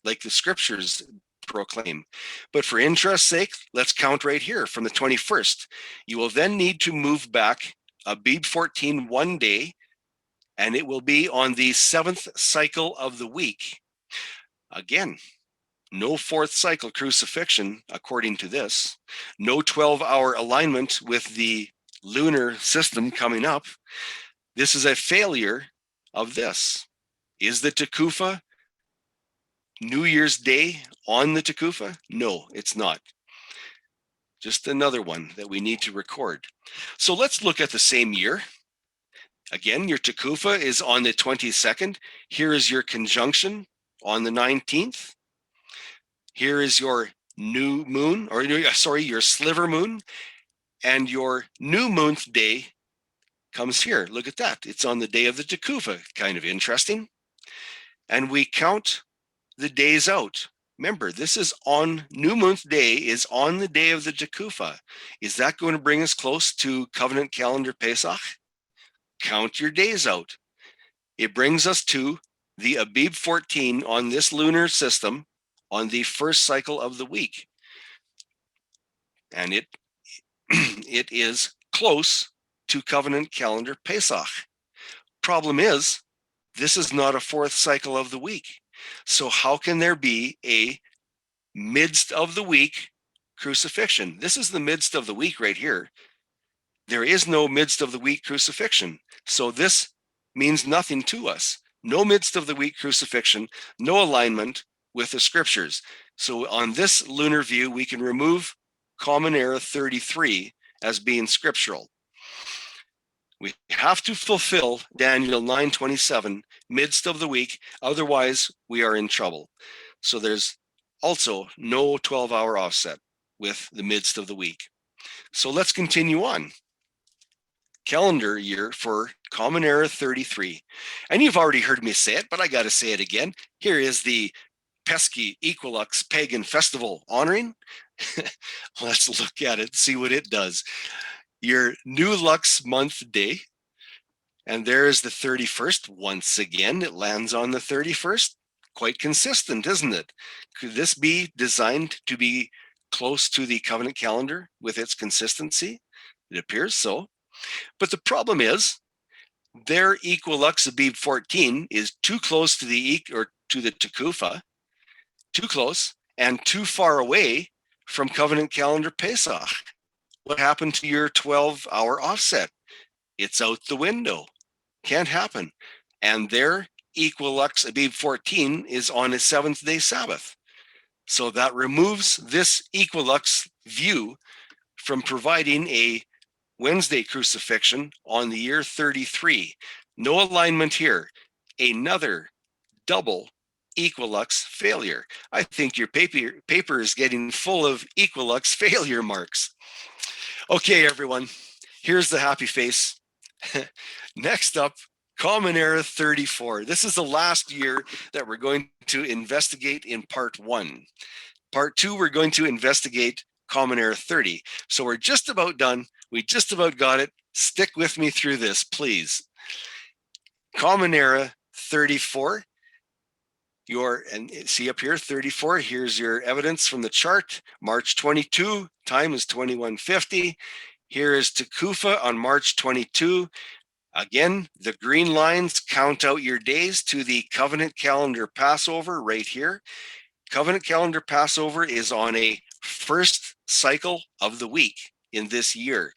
S1: like the scriptures proclaim? But for interest's sake, let's count right here from the 21st. You will then need to move back Abib 14 1 day, and it will be on the 7th cycle of the week. Again, no 4th cycle crucifixion, according to this. No 12-hour alignment with the lunar system coming up. This is a failure of this. Is the Tekufa New Year's Day on the Tekufa? No, it's not. Just another one that we need to record. So let's look at the same year. Again, your Tekufa is on the 22nd. Here is your conjunction on the 19th. Here is your new moon, or sorry, your sliver moon, and your new moon day comes here. Look at that. It's on the day of the Tekufa. Kind of interesting. And we count the days out. Remember, this is on new moon day is on the day of the Tekufa. Is that going to bring us close to covenant calendar Pesach? Count your days out. It brings us to the Abib 14 on this lunar system on the first cycle of the week. And it is close to covenant calendar Pesach. Problem is, this is not a 4th cycle of the week. So how can there be a midst of the week crucifixion? This is the midst of the week right here. There is no midst of the week crucifixion. So this means nothing to us. No midst of the week crucifixion, no alignment with the scriptures. So on this lunar view, we can remove Common Era 33 as being scriptural. We have to fulfill Daniel 9:27, midst of the week, otherwise we are in trouble. So there's also no 12-hour offset with the midst of the week. So let's continue on. Calendar year for Common Era 33. And you've already heard me say it, but I got to say it again. Here is the pesky Equilux pagan festival honoring. Let's look at it, see what it does. Your new Lux month day. And there is the 31st. Once again, it lands on the 31st. Quite consistent, isn't it? Could this be designed to be close to the covenant calendar with its consistency? It appears so. But the problem is, their Equilux Abib 14 is too close to the Tekufa, too close, and too far away from covenant calendar Pesach. What happened to your 12-hour offset? It's out the window. Can't happen. And their Equilux Abib 14 is on a 7th-day Sabbath. So that removes this Equilux view from providing a Wednesday crucifixion on the year 33. No alignment here. Another double Equilux failure. I think your paper is getting full of Equilux failure marks. Okay, everyone, here's the happy face. Next up, Common Era 34. This is the last year that we're going to investigate in part 1. Part 2, we're going to investigate Common Era 30. So we're just about done. We just about got it. Stick with me through this, please. Common Era 34. And see up here, 34. Here's your evidence from the chart. March 22, time is 2150. Here is Tekufa on March 22. Again, the green lines count out your days to the Covenant Calendar Passover right here. Covenant Calendar Passover is on a first cycle of the week in this year.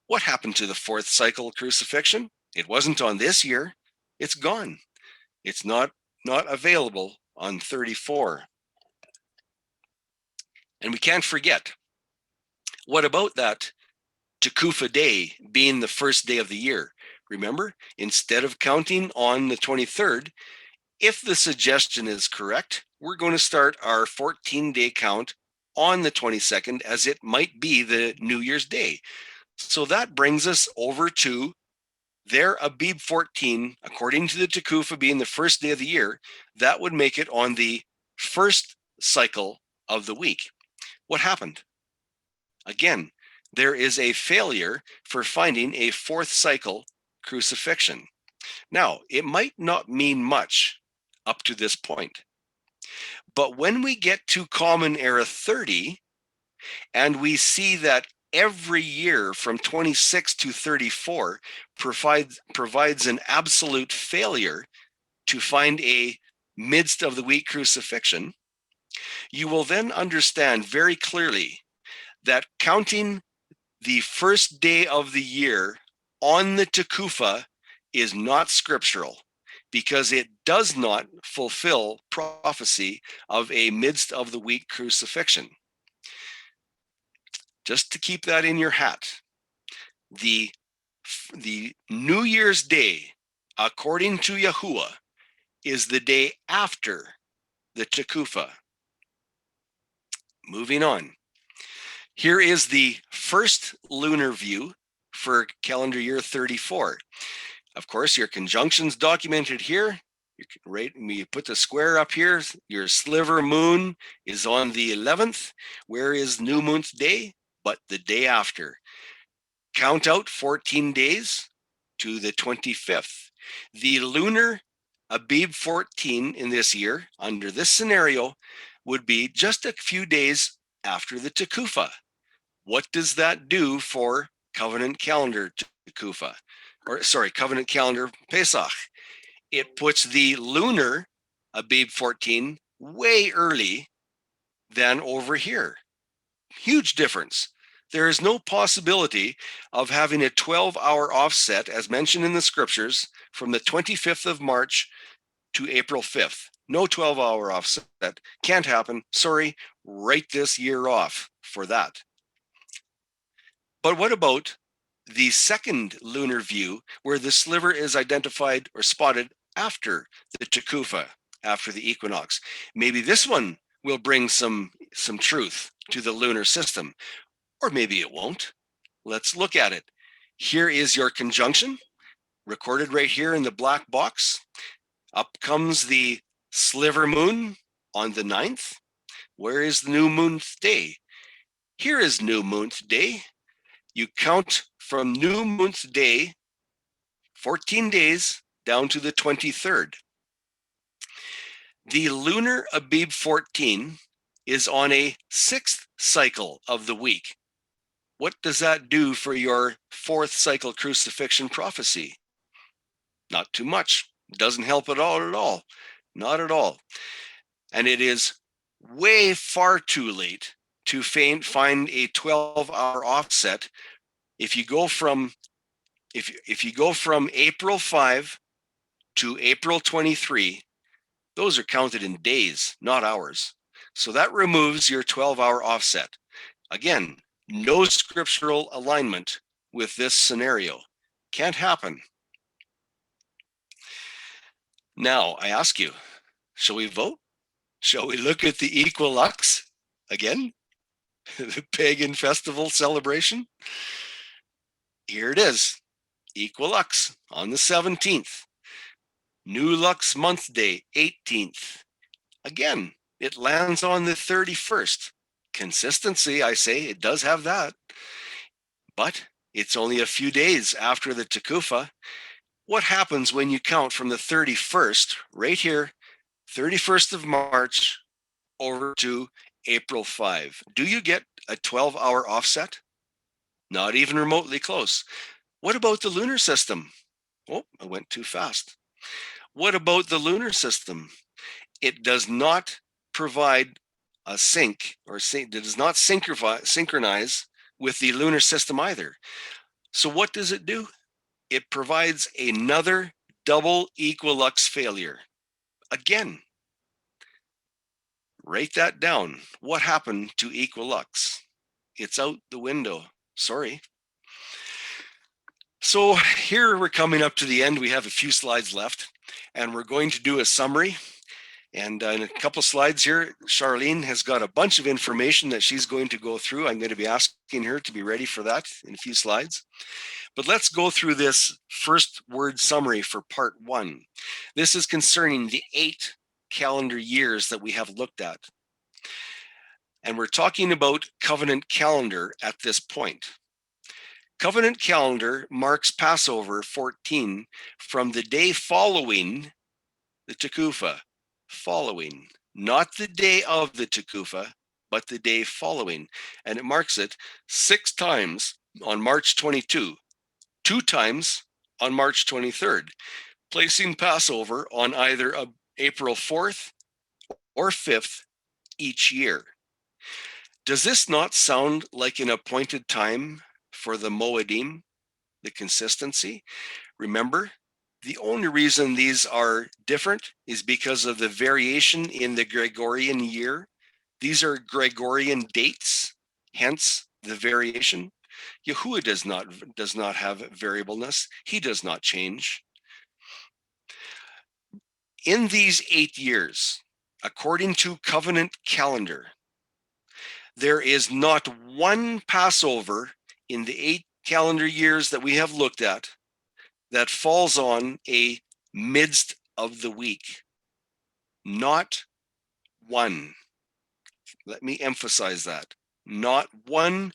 S1: What happened to the fourth cycle of crucifixion? It wasn't on this year. It's gone. It's not available on 34. And we can't forget, what about that Tekufa day being the first day of the year? Remember, instead of counting on the 23rd, if the suggestion is correct, we're going to start our 14-day count on the 22nd, as it might be the New Year's Day. So that brings us over to their Abib 14, according to the Tekufa being the first day of the year. That would make it on the first cycle of the week. What happened? Again, there is a failure for finding a fourth cycle crucifixion. Now, it might not mean much up to this point, but when we get to Common Era 30, and we see that every year from 26 to 34 provides an absolute failure to find a midst of the week crucifixion, you will then understand very clearly that counting the first day of the year on the Tekufa is not scriptural, because it does not fulfill prophecy of a midst of the week crucifixion. Just to keep that in your hat, the New Year's Day, according to Yahuwah, is the day after the Tekufa. Moving on. Here is the first lunar view for calendar year 34. Of course, your conjunctions documented here. You put the square up here. Your Sliver Moon is on the 11th. Where is New Moon's Day? But the day after. Count out 14 days to the 25th. The lunar Abib 14 in this year, under this scenario, would be just a few days after the Tekufa. What does that do for Covenant Calendar Tekufa? Covenant Calendar Pesach. It puts the lunar Abib 14 way early than over here. Huge difference. There is no possibility of having a 12-hour offset, as mentioned in the scriptures, from the 25th of March to April 5th. No 12-hour offset. Can't happen. Sorry, write this year off for that. But what about the second lunar view, where the sliver is identified or spotted after the Tekufa, after the equinox? Maybe this one will bring some truth to the lunar system, or maybe it won't. Let's look at it. Here is your conjunction, recorded right here in the black box. Up comes the Sliver Moon on the 9th. Where is the New Moon's Day? Here is New Moon's Day. You count from New Moon's Day, 14 days, down to the 23rd. The lunar Abib 14 is on a 6th cycle of the week. What does that do for your 4th cycle crucifixion prophecy? Not too much. Doesn't help at all. Not at all. And it is way far too late to find a 12-hour offset. If you go from April 5 to April 23, those are counted in days, not hours. So that removes your 12-hour offset. Again, no scriptural alignment with this scenario. Can't happen. Now, I ask you, shall we vote? Shall we look at the equilux again? The pagan festival celebration? Here it is, equilux on the 17th. New Lux Month Day, 18th. Again, it lands on the 31st. Consistency, I say, it does have that. But it's only a few days after the Tekufa. What happens when you count from the 31st, right here, 31st of March, over to April 5? Do you get a 12-hour offset? Not even remotely close. What about the lunar system? Oh, I went too fast. What about the lunar system? It does not provide a sync, or it does not synchronize with the lunar system either. So what does it do? It provides another double equilux failure. Again, write that down. What happened to equilux? It's out the window. Sorry. So here we're coming up to the end. We have a few slides left, and we're going to do a summary. And in a couple of slides here, Charlene has got a bunch of information that she's going to go through. I'm going to be asking her to be ready for that in a few slides. But let's go through this first word summary for part 1. This is concerning the 8 calendar years that we have looked at. And we're talking about covenant calendar at this point. Covenant calendar marks Passover 14 from the day following the Tekufa. Following, not the day of the Tekufa, but the day following. And it marks it 6 times on March 22, 2 times on March 23rd, placing Passover on either April 4th or 5th each year. Does this not sound like an appointed time for the Moedim, the consistency? Remember, the only reason these are different is because of the variation in the Gregorian year. These are Gregorian dates, hence the variation. Yahuwah does not have variableness. He does not change. In these 8 years, according to covenant calendar, there is not one Passover in the 8 calendar years that we have looked at that falls on a midst of the week. Not one. Let me emphasize that. Not one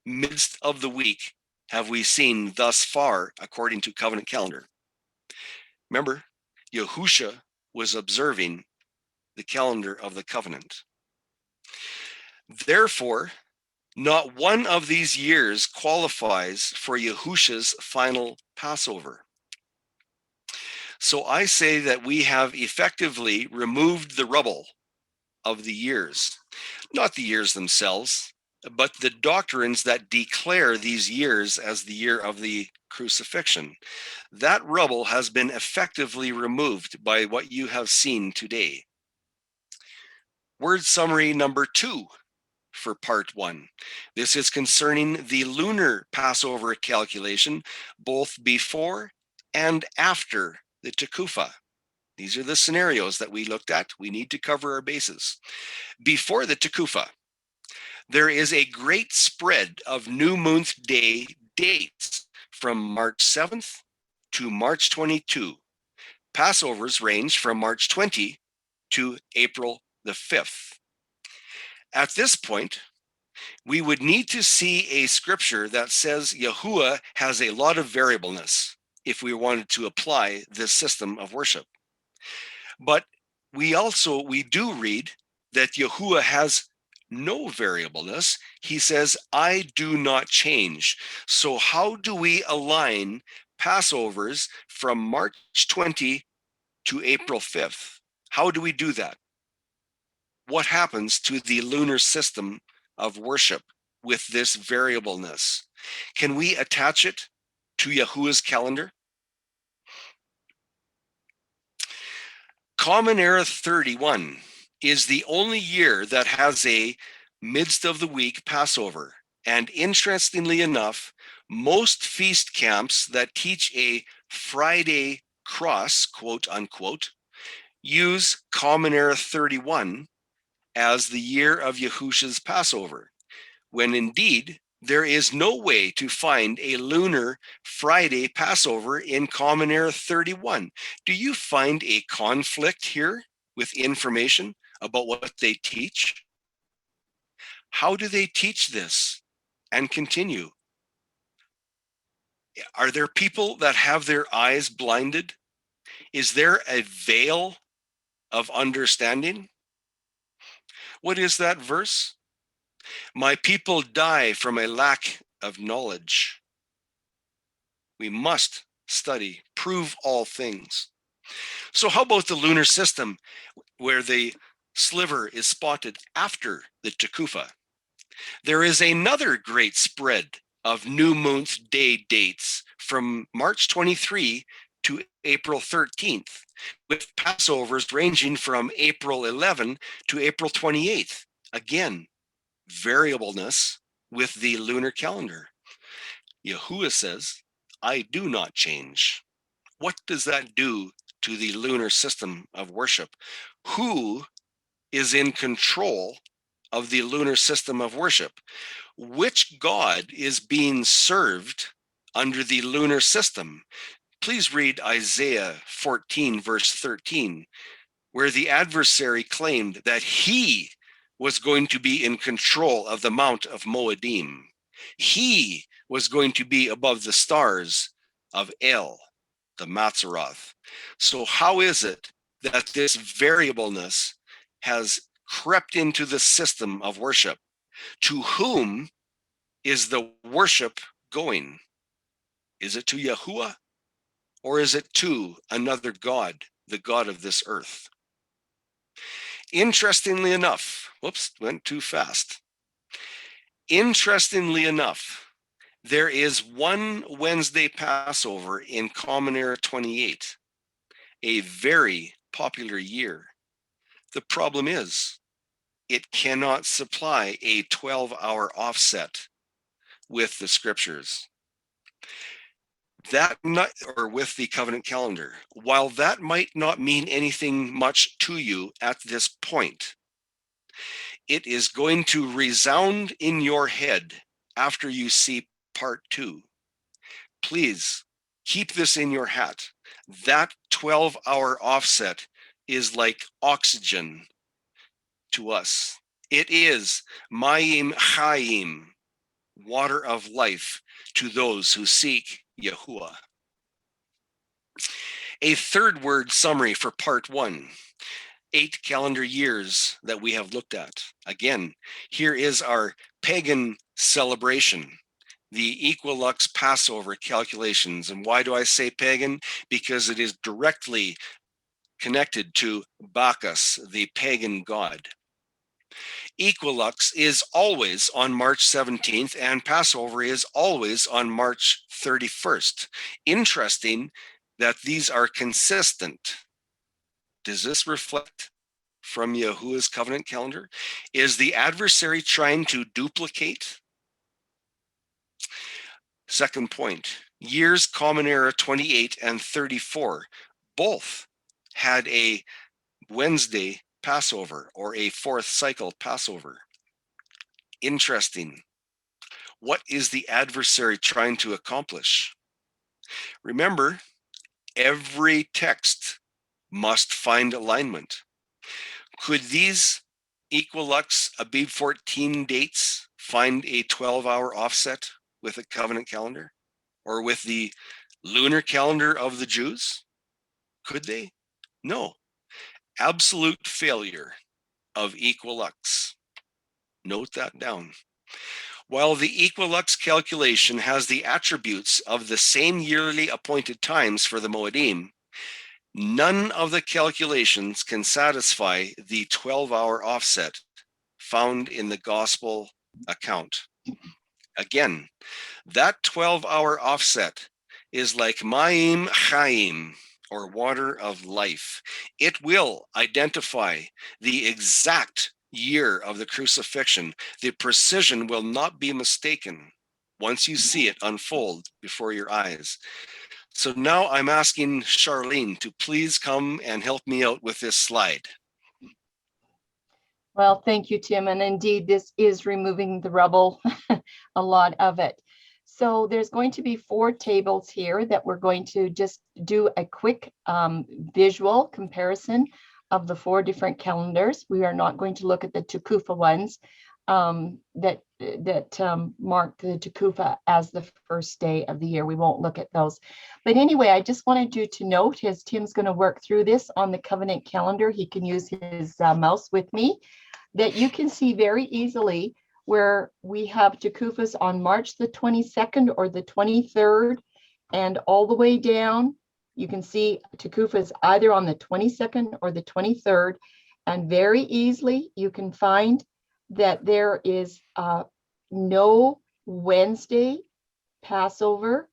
S1: midst of the week have we seen thus far according to covenant calendar. Remember, Yahusha was observing the calendar of the covenant. Therefore, not one of these years qualifies for Yahusha's final Passover. So I say that we have effectively removed the rubble of the years, not the years themselves, but the doctrines that declare these years as the year of the crucifixion. That rubble has been effectively removed by what you have seen today. Word summary number 2 for part 1. This is concerning the lunar Passover calculation, both before and after the Tekufa. These are the scenarios that we looked at. We need to cover our bases. Before the Tekufa, there is a great spread of new moon day dates from March 7th to March 22. Passovers range from March 20 to April the 5th. At this point, we would need to see a scripture that says Yahuwah has a lot of variableness if we wanted to apply this system of worship. But we do read that Yahuwah has no variableness. He says, I do not change. So how do we align Passovers from March 20 to April 5th? How do we do that? What happens to the lunar system of worship with this variableness? Can we attach it to Yahuwah's calendar? Common Era 31 is the only year that has a midst of the week Passover. And interestingly enough, most feast camps that teach a Friday cross, quote unquote, use Common Era 31 as the year of Yahusha's Passover, when indeed There is no way to find a lunar Friday Passover in Common Era 31. Do you find a conflict here with information about what they teach? How do they teach this and continue? Are there people that have their eyes blinded? Is there a veil of understanding? What is that verse? My people die from a lack of knowledge. We must study, prove all things. So how about the lunar system where the sliver is spotted after the Tekufa? There is another great spread of new moon's day dates from March 23 to April 13th, with Passovers ranging from April 11 to April 28th. Again, variableness with the lunar calendar. Yahuwah says, I do not change. What does that do to the lunar system of worship? Who is in control of the lunar system of worship? Which God is being served under the lunar system? Please read Isaiah 14, verse 13, where the adversary claimed that he was going to be in control of the Mount of Moadim. He was going to be above the stars of El, the Mazzaroth. So how is it that this variableness has crept into the system of worship? To whom is the worship going? Is it to Yahuwah, or is it to another God, the God of this earth? Interestingly enough, whoops, went too fast. Interestingly enough, there is one Wednesday Passover in Common Era 28, a very popular year. The problem is, it cannot supply a 12-hour offset with the scriptures. That not, or with the covenant calendar. While that might not mean anything much to you at this point, it is going to resound in your head after you see part 2. Please keep this in your hat. That 12-hour offset is like oxygen to us. It is Mayim Chaim, water of life to those who seek Yahuwah. A third word summary for part 1. 8 calendar years that we have looked at. Again, here is our pagan celebration, the Equilux Passover calculations. And why do I say pagan? Because it is directly connected to Bacchus, the pagan god. Equilux is always on March 17th, and Passover is always on March 31st. Interesting that these are consistent. Does this reflect from Yahuwah's covenant calendar? Is the adversary trying to duplicate? Second point, years Common Era 28 and 34 both had a Wednesday Passover or a fourth cycle Passover. Interesting. What is the adversary trying to accomplish? Remember, every text must find alignment. Could these Equilux Abib 14 dates find a 12-hour offset with a covenant calendar or with the lunar calendar of the Jews? Could they? No. Absolute failure of Equilux. Note that down. While the Equilux calculation has the attributes of the same yearly appointed times for the Moedim, none of the calculations can satisfy the 12-hour offset found in the gospel account. Again, that 12-hour offset is like Mayim Chaim, or water of life. It will identify the exact year of the crucifixion. The precision will not be mistaken once you see it unfold before your eyes. So now I'm asking Charlene to please come and help me out with this slide.
S2: Well, thank you, Tim. And indeed, this is removing the rubble, a lot of it. So there's going to be 4 tables here that we're going to just do a quick visual comparison of the 4 different calendars. We are not going to look at the Tukufa ones that mark the Tukufa as the first day of the year. We won't look at those. But anyway, I just wanted you to note, as Tim's going to work through this on the covenant calendar, he can use his mouse with me, that you can see very easily where we have Tukufas on March the 22nd or the 23rd, and all the way down, you can see Tukufas either on the 22nd or the 23rd, and very easily you can find that there is no Wednesday Passover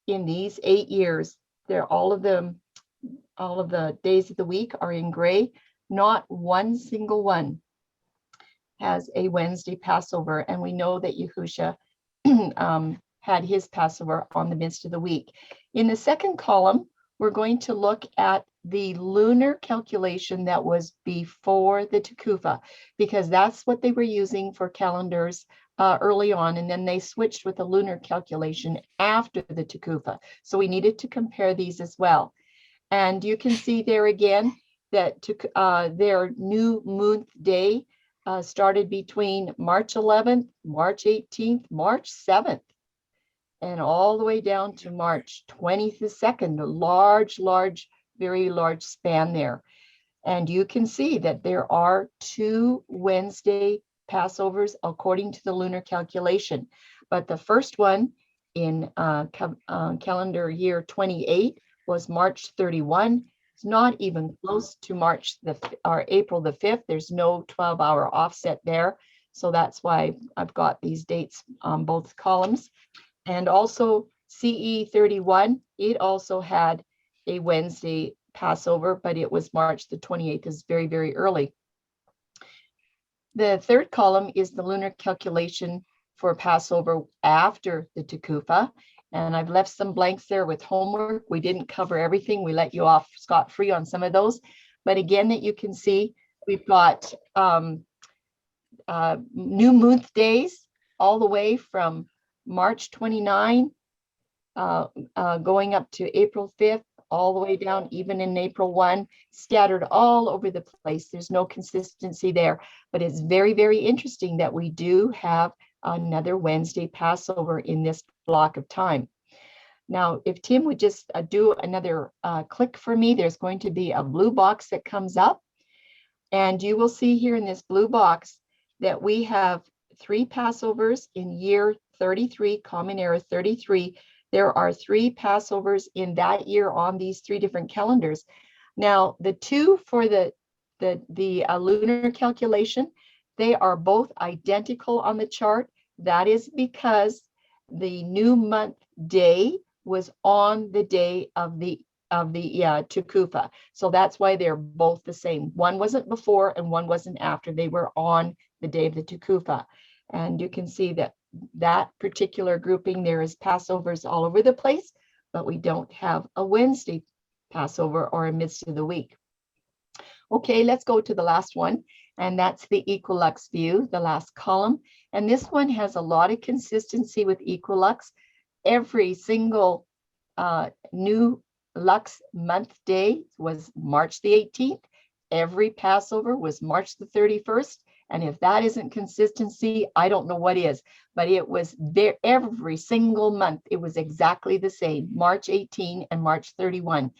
S2: in these 8 years. They're all of the days of the week are in gray. Not one single one has a Wednesday Passover, and we know that Yahusha had his Passover on the midst of the week. In the second column, we're going to look at the lunar calculation that was before the Tukufa, because that's what they were using for calendars early on, and then they switched with the lunar calculation after the Tukufa. So we needed to compare these as well. And you can see there again that their new moon day started between March 11th, March 18th, March 7th, and all the way down to March 22nd, a large, very large span there. And you can see that there are 2 Wednesday Passovers according to the lunar calculation. But the first one in calendar year 28 was March 31. It's not even close to April the 5th. There's no 12-hour offset there. So that's why I've got these dates on both columns. And also CE 31, it also had a Wednesday Passover, but it was March the 28th, is very, very early. The third column is the lunar calculation for Passover after the Tukufa. And I've left some blanks there with homework. We didn't cover everything. We let you off scot-free on some of those. But again, that you can see, we've got new moon days all the way from March 29, going up to April 5th, all the way down, even in April 1, scattered all over the place. There's no consistency there, but it's very, very interesting that we do have another Wednesday Passover in this block of time. Now, if Tim would just do another click for me, there's going to be a blue box that comes up, and you will see here in this blue box that we have 3 Passovers in year 33, Common Era 33. There are 3 Passovers in that year on these 3 different calendars. Now, the 2 for the lunar calculation, they are both identical on the chart. That is because the new month day was on the day of the Tukufa. So that's why they're both the same. One wasn't before and one wasn't after. They were on the day of the Tukufa. And you can see that particular grouping, there is Passovers all over the place, but we don't have a Wednesday Passover or a midst of the week. Okay, let's go to the last one, and that's the equilux view, the last column. And this one has a lot of consistency with equilux. Every single new Lux month day was March the 18th. Every Passover was March the 31st. And if that isn't consistency, I don't know what is. But it was there every single month. It was exactly the same, March 18 and March 31.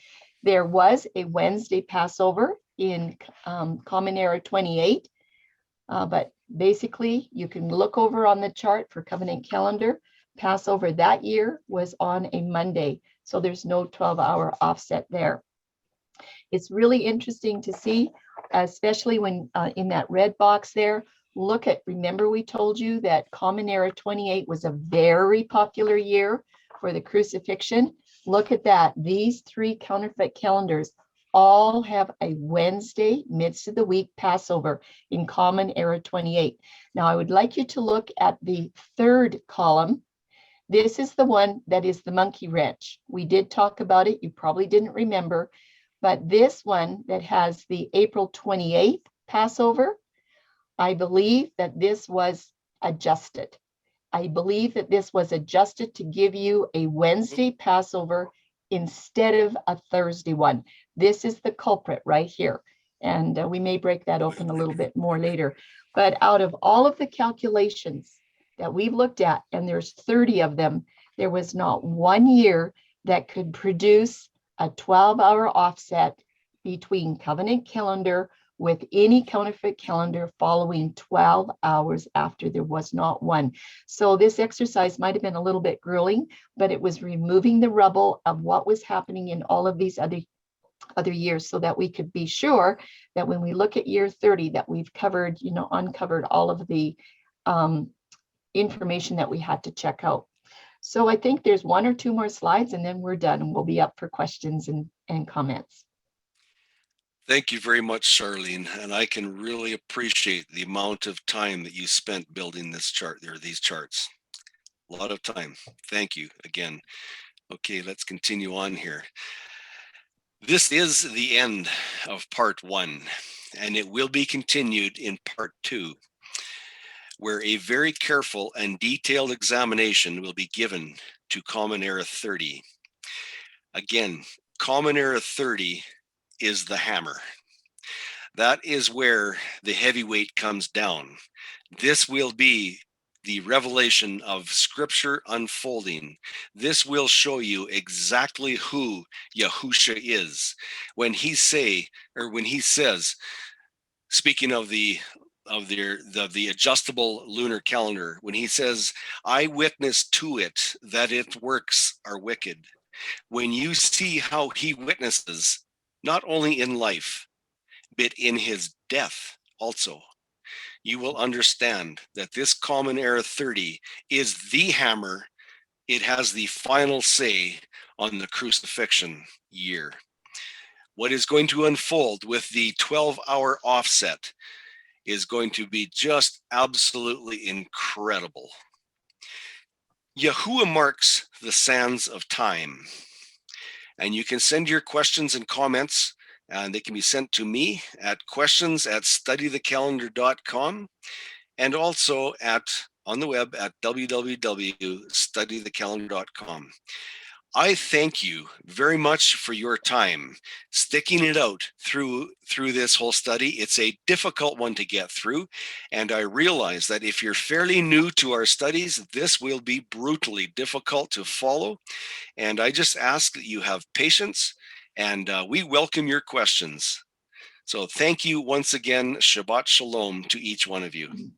S2: There was a Wednesday Passover in Common Era 28. But basically, you can look over on the chart for Covenant Calendar. Passover that year was on a Monday. So there's no 12-hour offset there. It's really interesting to see, especially when in that red box there, remember we told you that Common Era 28 was a very popular year for the Crucifixion. Look at that. These 3 counterfeit calendars all have a Wednesday, midst of the week Passover in Common Era 28. Now, I would like you to look at the third column. This is the one that is the monkey wrench. We did talk about it. You probably didn't remember. But this one that has the April 28th Passover, I believe that this was adjusted. I believe that this was adjusted to give you a Wednesday Passover instead of a Thursday one. This is the culprit right here. And we may break that open a little bit more later. But out of all of the calculations that we've looked at, and there's 30 of them, there was not one year that could produce a 12-hour offset between covenant calendar with any counterfeit calendar following 12 hours after there was not one. So this exercise might have been a little bit grueling, but it was removing the rubble of what was happening in all of these other years so that we could be sure that when we look at year 30 that we've covered, uncovered all of the information that we had to check out. So I think there's one or two more slides and then we're done and we'll be up for questions and comments.
S1: Thank you very much, Charlene, and I can really appreciate the amount of time that you spent building this chart or these charts. A lot of time. Thank you again. Okay, let's continue on here. This is the end of part 1, and it will be continued in part 2, where a very careful and detailed examination will be given to Common Era 30. Again, Common Era 30 is the hammer. That is where the heavyweight comes down. This will be the revelation of Scripture unfolding. This will show you exactly who Yahusha is. When he says, speaking of the adjustable lunar calendar, when he says, I witness to it that its works are wicked. When you see how he witnesses, not only in life, but in his death also, you will understand that this Common Era 30 is the hammer. It has the final say on the crucifixion year. What is going to unfold with the 12-hour offset is going to be just absolutely incredible. Yahuwah marks the sands of time. And you can send your questions and comments, and they can be sent to me at questions@studythecalendar.com and also on the web at www.studythecalendar.com. I thank you very much for your time, sticking it out through this whole study. It's a difficult one to get through, and I realize that if you're fairly new to our studies, this will be brutally difficult to follow. And I just ask that you have patience, and we welcome your questions. So thank you once again. Shabbat Shalom to each one of you.